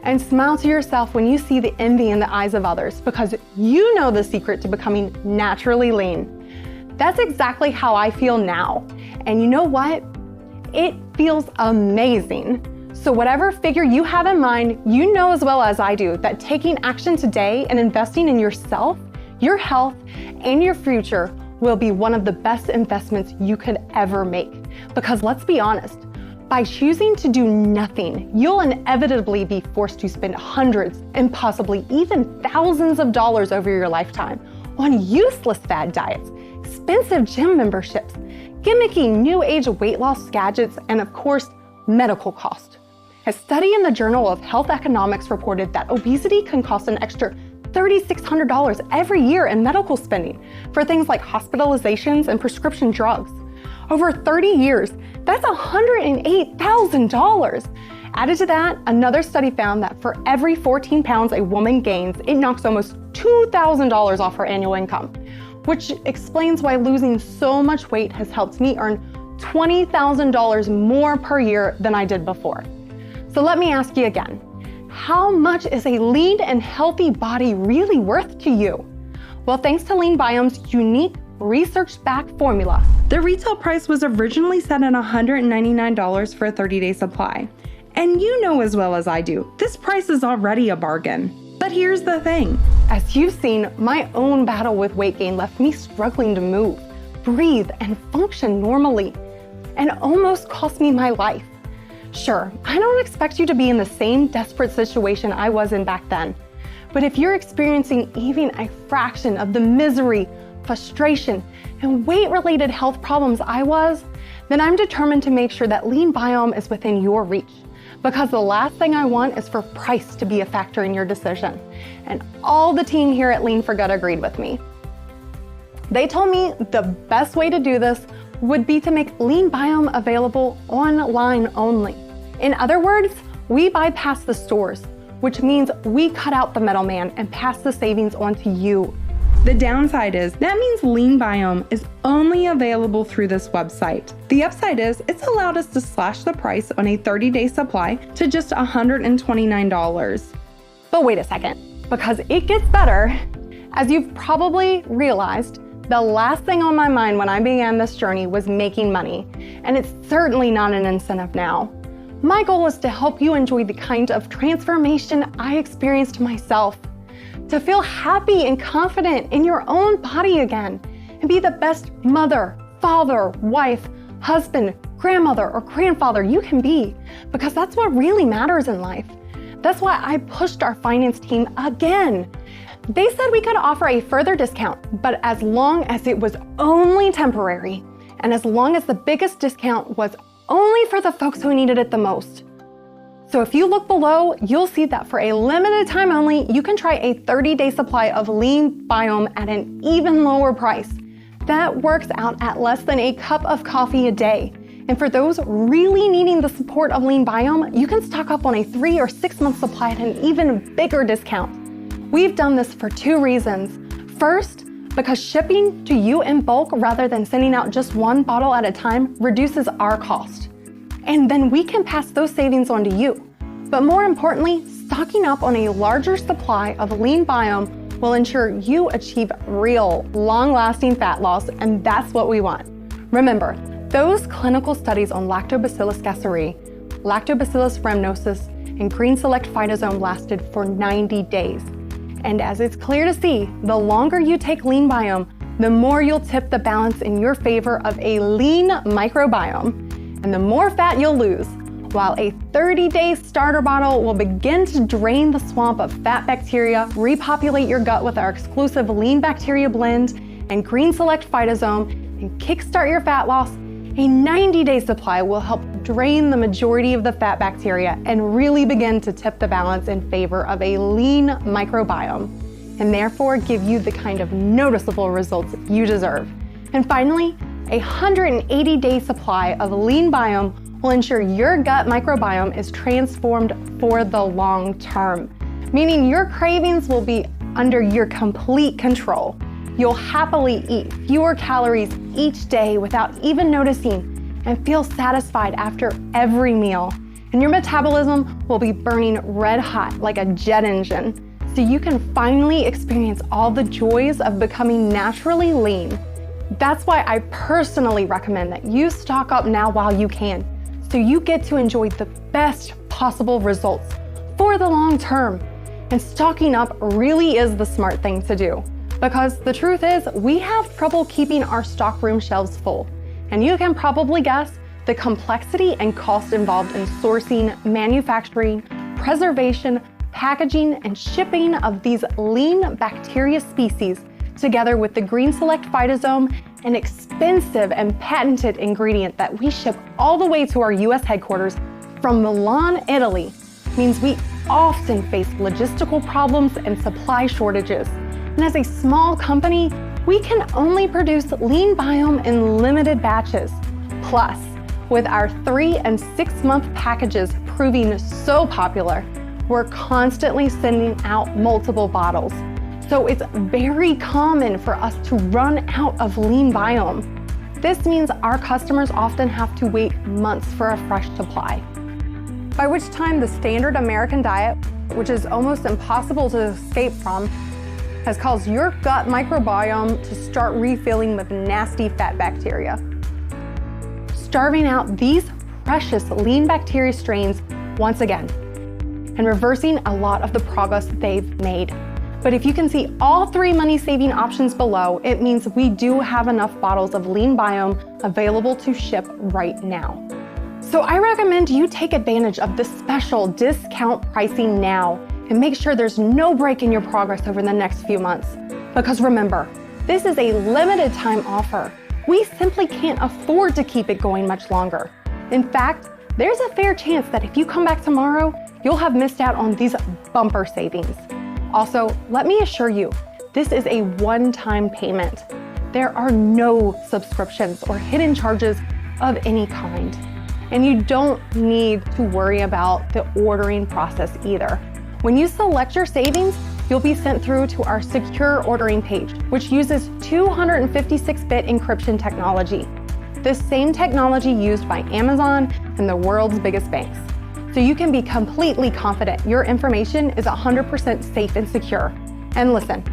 And smile to yourself when you see the envy in the eyes of others because you know the secret to becoming naturally lean. That's exactly how I feel now. And you know what? It feels amazing. So whatever figure you have in mind, you know as well as I do that taking action today and investing in yourself, your health, and your future will be one of the best investments you could ever make. Because let's be honest, by choosing to do nothing, you'll inevitably be forced to spend hundreds and possibly even thousands of dollars over your lifetime on useless fad diets, expensive gym memberships, gimmicky new age weight loss gadgets, and of course, medical cost. A study in the Journal of Health Economics reported that obesity can cost an extra $3,600 every year in medical spending for things like hospitalizations and prescription drugs. Over 30 years, that's $108,000. Added to that, another study found that for every 14 pounds a woman gains, it knocks almost $2,000 off her annual income, which explains why losing so much weight has helped me earn $20,000 more per year than I did before. So let me ask you again, how much is a lean and healthy body really worth to you? Well, thanks to LeanBiome's unique research-backed formula. The retail price was originally set at $199 for a 30-day supply. And you know as well as I do, this price is already a bargain. But here's the thing. As you've seen, my own battle with weight gain left me struggling to move, breathe, and function normally, and almost cost me my life. Sure, I don't expect you to be in the same desperate situation I was in back then. But if you're experiencing even a fraction of the misery, frustration, and weight-related health problems I was, then I'm determined to make sure that LeanBiome is within your reach. Because the last thing I want is for price to be a factor in your decision. And all the team here at Lean for Good agreed with me. They told me the best way to do this would be to make LeanBiome available online only. In other words, we bypass the stores, which means we cut out the middleman and pass the savings on to you. The downside is that means LeanBiome is only available through this website. The upside is it's allowed us to slash the price on a 30-day supply to just $129. But wait a second, because it gets better. As you've probably realized, the last thing on my mind when I began this journey was making money, and it's certainly not an incentive now. My goal is to help you enjoy the kind of transformation I experienced myself. To feel happy and confident in your own body again, and be the best mother, father, wife, husband, grandmother, or grandfather you can be, because that's what really matters in life. That's why I pushed our finance team again. They said we could offer a further discount, but as long as it was only temporary, and as long as the biggest discount was only for the folks who needed it the most. So if you look below, you'll see that for a limited time only, you can try a 30-day supply of LeanBiome at an even lower price. That works out at less than a cup of coffee a day. And for those really needing the support of LeanBiome, you can stock up on a 3 or 6 month supply at an even bigger discount. We've done this for 2 reasons. First, because shipping to you in bulk rather than sending out just 1 bottle at a time reduces our cost. And then we can pass those savings on to you. But more importantly, stocking up on a larger supply of LeanBiome will ensure you achieve real, long-lasting fat loss, and that's what we want. Remember, those clinical studies on Lactobacillus gasseri, Lactobacillus rhamnosus, and Green Select Phytosome lasted for 90 days. And as it's clear to see, the longer you take LeanBiome, the more you'll tip the balance in your favor of a lean microbiome, and the more fat you'll lose, while a 30-day starter bottle will begin to drain the swamp of fat bacteria, repopulate your gut with our exclusive lean bacteria blend and Green Select Phytosome, and kickstart your fat loss. A 90-day supply will help drain the majority of the fat bacteria and really begin to tip the balance in favor of a lean microbiome, and therefore give you the kind of noticeable results you deserve. And finally, a 180-day supply of LeanBiome will ensure your gut microbiome is transformed for the long term, meaning your cravings will be under your complete control. You'll happily eat fewer calories each day without even noticing and feel satisfied after every meal. And your metabolism will be burning red hot like a jet engine, so you can finally experience all the joys of becoming naturally lean. That's why I personally recommend that you stock up now while you can, so you get to enjoy the best possible results for the long term. And stocking up really is the smart thing to do, because the truth is we have trouble keeping our stockroom shelves full. And you can probably guess the complexity and cost involved in sourcing, manufacturing, preservation, packaging, and shipping of these lean bacteria species, together with the Green Select Phytosome, an expensive and patented ingredient that we ship all the way to our US headquarters from Milan, Italy, means we often face logistical problems and supply shortages. And as a small company, we can only produce LeanBiome in limited batches. Plus, with our 3 and 6 month packages proving so popular, we're constantly sending out multiple bottles. So it's very common for us to run out of LeanBiome. This means our customers often have to wait months for a fresh supply. By which time the standard American diet, which is almost impossible to escape from, has caused your gut microbiome to start refilling with nasty fat bacteria, starving out these precious lean bacteria strains once again, and reversing a lot of the progress they've made. But if you can see all 3 money-saving options below, it means we do have enough bottles of LeanBiome available to ship right now. So I recommend you take advantage of this special discount pricing now and make sure there's no break in your progress over the next few months. Because remember, this is a limited time offer. We simply can't afford to keep it going much longer. In fact, there's a fair chance that if you come back tomorrow, you'll have missed out on these bumper savings. Also, let me assure you, this is a one-time payment. There are no subscriptions or hidden charges of any kind. And you don't need to worry about the ordering process either. When you select your savings, you'll be sent through to our secure ordering page, which uses 256-bit encryption technology, the same technology used by Amazon and the world's biggest banks. So you can be completely confident your information is 100% safe and secure. And listen,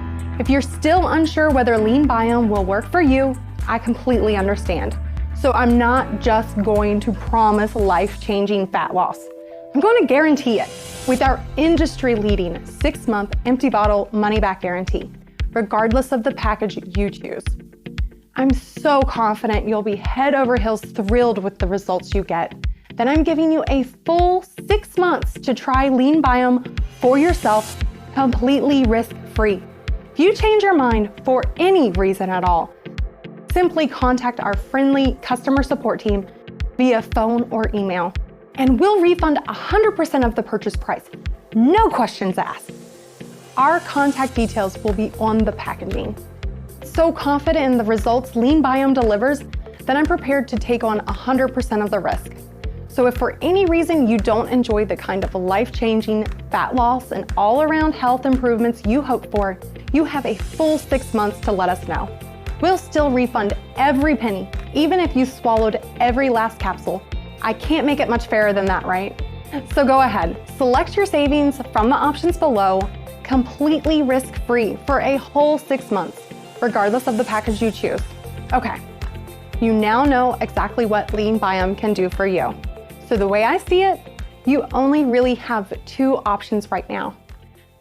if you're still unsure whether LeanBiome will work for you, I completely understand. So I'm not just going to promise life-changing fat loss. I'm going to guarantee it with our industry-leading 6-month empty bottle money-back guarantee, regardless of the package you choose. I'm so confident you'll be head over heels thrilled with the results you get. then I'm giving you a full 6 months to try LeanBiome for yourself, completely risk-free. If you change your mind for any reason at all, simply contact our friendly customer support team via phone or email, and we'll refund 100% of the purchase price. No questions asked. Our contact details will be on the packaging. So confident in the results LeanBiome delivers that I'm prepared to take on 100% of the risk. So if for any reason you don't enjoy the kind of life-changing fat loss and all-around health improvements you hope for, you have a full 6 months to let us know. We'll still refund every penny, even if you swallowed every last capsule. I can't make it much fairer than that, right? So go ahead, select your savings from the options below, completely risk-free for a whole 6 months, regardless of the package you choose. Okay, you now know exactly what LeanBiome can do for you. So the way I see it, you only really have 2 options right now.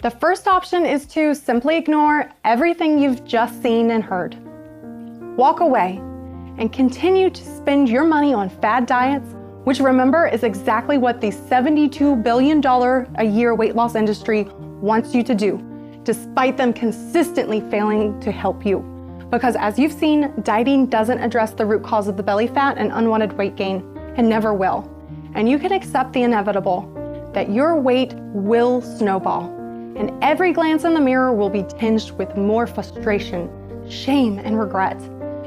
The first option is to simply ignore everything you've just seen and heard. Walk away and continue to spend your money on fad diets, which remember is exactly what the $72 billion a year weight loss industry wants you to do, despite them consistently failing to help you. Because as you've seen, dieting doesn't address the root cause of the belly fat and unwanted weight gain, and never will. And you can accept the inevitable, that your weight will snowball, and every glance in the mirror will be tinged with more frustration, shame, and regret.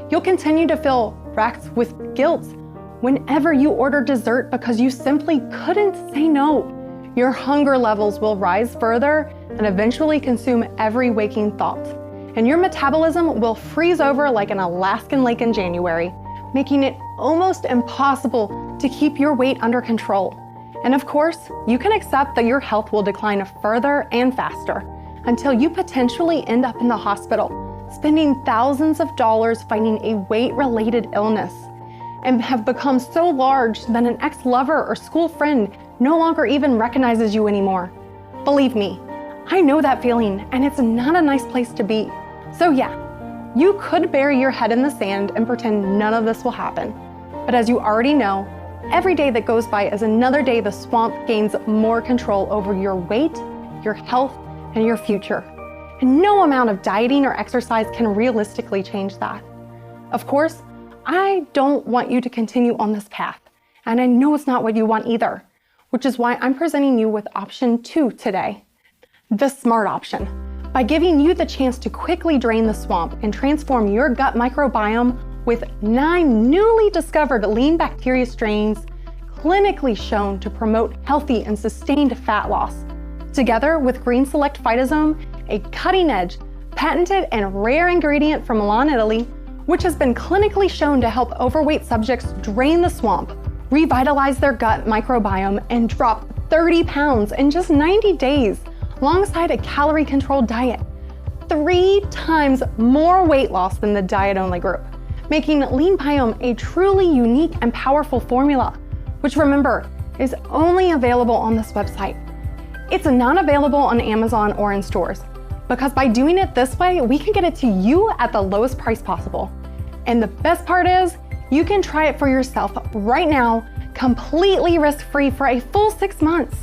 You'll continue to feel racked with guilt whenever you order dessert because you simply couldn't say no. Your hunger levels will rise further and eventually consume every waking thought. And your metabolism will freeze over like an Alaskan lake in January, making it almost impossible to keep your weight under control. And of course, you can accept that your health will decline further and faster until you potentially end up in the hospital, spending thousands of dollars fighting a weight-related illness, and have become so large that an ex-lover or school friend no longer even recognizes you anymore. Believe me, I know that feeling, and it's not a nice place to be. So yeah, you could bury your head in the sand and pretend none of this will happen. But as you already know, every day that goes by is another day the swamp gains more control over your weight, your health, and your future. And no amount of dieting or exercise can realistically change that. Of course, I don't want you to continue on this path, and I know it's not what you want either, which is why I'm presenting you with option 2 today, the smart option. By giving you the chance to quickly drain the swamp and transform your gut microbiome with 9 newly discovered lean bacteria strains clinically shown to promote healthy and sustained fat loss. Together with Green Select Phytosome, a cutting-edge, patented and rare ingredient from Milan, Italy, which has been clinically shown to help overweight subjects drain the swamp, revitalize their gut microbiome, and drop 30 pounds in just 90 days, alongside a calorie-controlled diet. 3 times more weight loss than the diet-only group, making LeanBiome a truly unique and powerful formula, which remember, is only available on this website. It's not available on Amazon or in stores, because by doing it this way, we can get it to you at the lowest price possible. And the best part is, you can try it for yourself right now, completely risk-free for a full 6 months.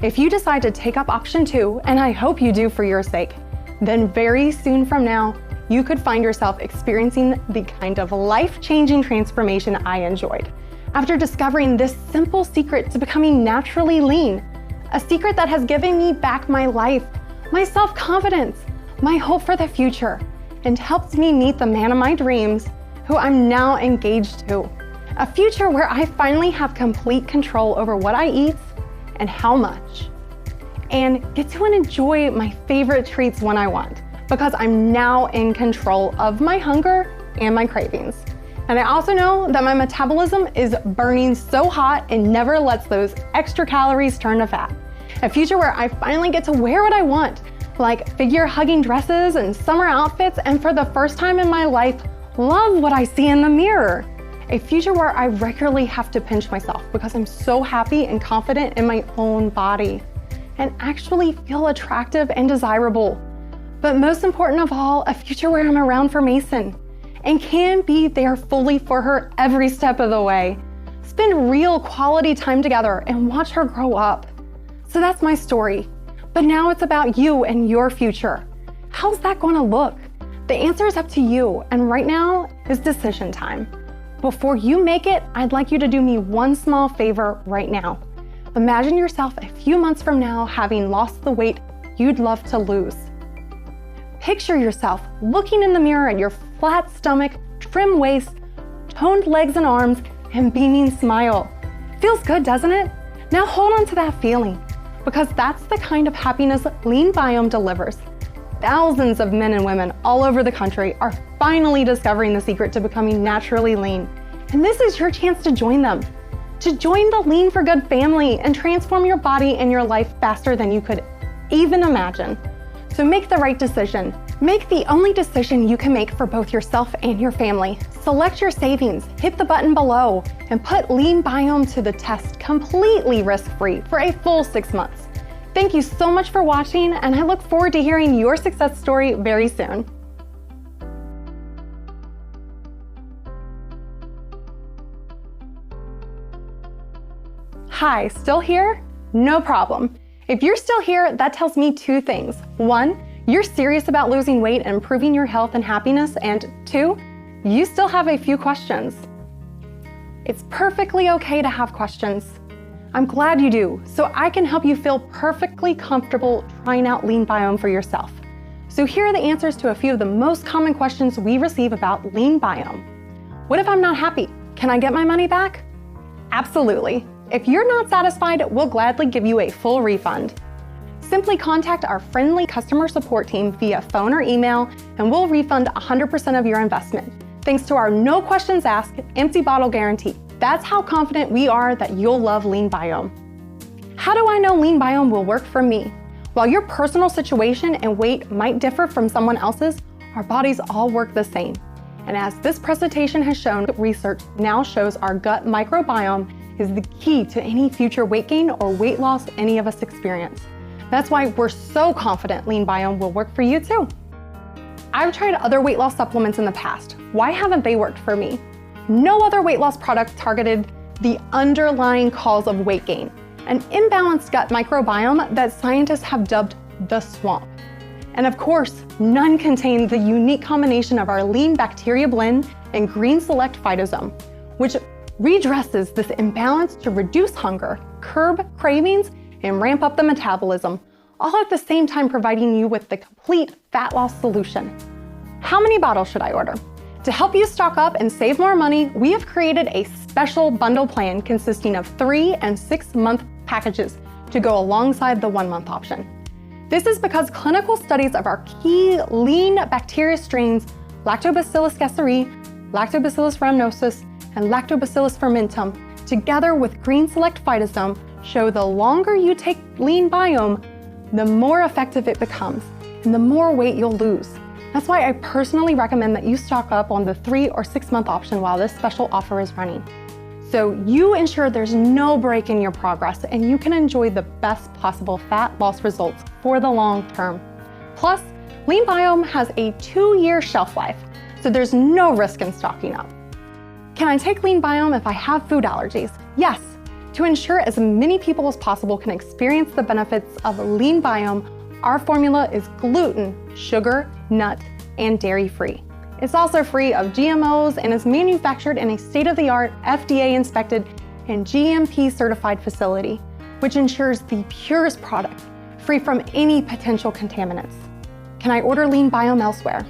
If you decide to take up option 2, and I hope you do for your sake, then very soon from now, you could find yourself experiencing the kind of life-changing transformation I enjoyed after discovering this simple secret to becoming naturally lean, a secret that has given me back my life, my self-confidence, my hope for the future, and helped me meet the man of my dreams, who I'm now engaged to. A future where I finally have complete control over what I eat and how much, and get to enjoy my favorite treats when I want, because I'm now in control of my hunger and my cravings. And I also know that my metabolism is burning so hot it never lets those extra calories turn to fat. A future where I finally get to wear what I want, like figure-hugging dresses and summer outfits, and for the first time in my life, love what I see in the mirror. A future where I regularly have to pinch myself because I'm so happy and confident in my own body, and actually feel attractive and desirable. But most important of all, a future where I'm around for Mason and can be there fully for her every step of the way, spend real quality time together, and watch her grow up. So that's my story. But now it's about you and your future. How's that going to look? The answer is up to you, and right now is decision time. Before you make it, I'd like you to do me one small favor right now. Imagine yourself a few months from now having lost the weight you'd love to lose. Picture yourself looking in the mirror at your flat stomach, trim waist, toned legs and arms, and beaming smile. Feels good, doesn't it? Now hold on to that feeling, because that's the kind of happiness LeanBiome delivers. Thousands of men and women all over the country are finally discovering the secret to becoming naturally lean. And this is your chance to join them. To join the Lean for Good family and transform your body and your life faster than you could even imagine. So make the right decision. Make the only decision you can make for both yourself and your family. Select your savings, hit the button below, and put LeanBiome to the test completely risk-free for a full 6 months. Thank you so much for watching, and I look forward to hearing your success story very soon. Hi, still here? No problem. If you're still here, that tells me 2 things. 1, you're serious about losing weight and improving your health and happiness, and 2, you still have a few questions. It's perfectly okay to have questions. I'm glad you do, so I can help you feel perfectly comfortable trying out LeanBiome for yourself. So here are the answers to a few of the most common questions we receive about LeanBiome. What if I'm not happy? Can I get my money back? Absolutely. If you're not satisfied, we'll gladly give you a full refund. Simply contact our friendly customer support team via phone or email, and we'll refund 100% of your investment, thanks to our no questions asked, empty bottle guarantee. That's how confident we are that you'll love LeanBiome. How do I know LeanBiome will work for me? While your personal situation and weight might differ from someone else's, our bodies all work the same. And as this presentation has shown, research now shows our gut microbiome is the key to any future weight gain or weight loss any of us experience. That's why we're so confident LeanBiome will work for you too. I've tried other weight loss supplements in the past. Why haven't they worked for me? No other weight loss product targeted the underlying cause of weight gain, an imbalanced gut microbiome that scientists have dubbed the swamp. And of course, none contain the unique combination of our lean bacteria blend and green select phytosome, which redresses this imbalance to reduce hunger, curb cravings, and ramp up the metabolism, all at the same time providing you with the complete fat loss solution. How many bottles should I order? To help you stock up and save more money, we have created a special bundle plan consisting of 3 and 6 month packages to go alongside the 1 month option. This is because clinical studies of our key lean bacteria strains, Lactobacillus gasseri, Lactobacillus rhamnosus, and Lactobacillus fermentum, together with green select phytosome, show the longer you take LeanBiome, the more effective it becomes, and the more weight you'll lose. That's why I personally recommend that you stock up on the 3 or 6 month option while this special offer is running. So you ensure there's no break in your progress and you can enjoy the best possible fat loss results for the long term. Plus, LeanBiome has a 2-year shelf life, so there's no risk in stocking up. Can I take LeanBiome if I have food allergies? Yes. To ensure as many people as possible can experience the benefits of LeanBiome, our formula is gluten, sugar, nut, and dairy-free. It's also free of GMOs and is manufactured in a state-of-the-art, FDA-inspected, and GMP-certified facility, which ensures the purest product, free from any potential contaminants. Can I order LeanBiome elsewhere?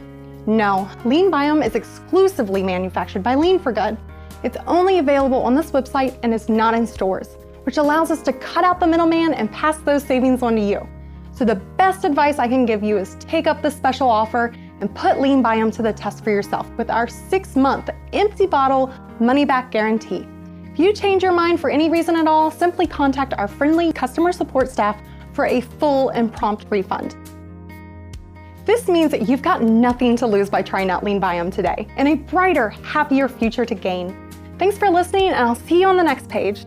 No, LeanBiome is exclusively manufactured by Lean for Good. It's only available on this website and is not in stores, which allows us to cut out the middleman and pass those savings on to you. So the best advice I can give you is take up this special offer and put LeanBiome to the test for yourself with our 6-month empty bottle money-back guarantee. If you change your mind for any reason at all, simply contact our friendly customer support staff for a full and prompt refund. This means that you've got nothing to lose by trying out LeanBiome today and a brighter, happier future to gain. Thanks for listening, and I'll see you on the next page.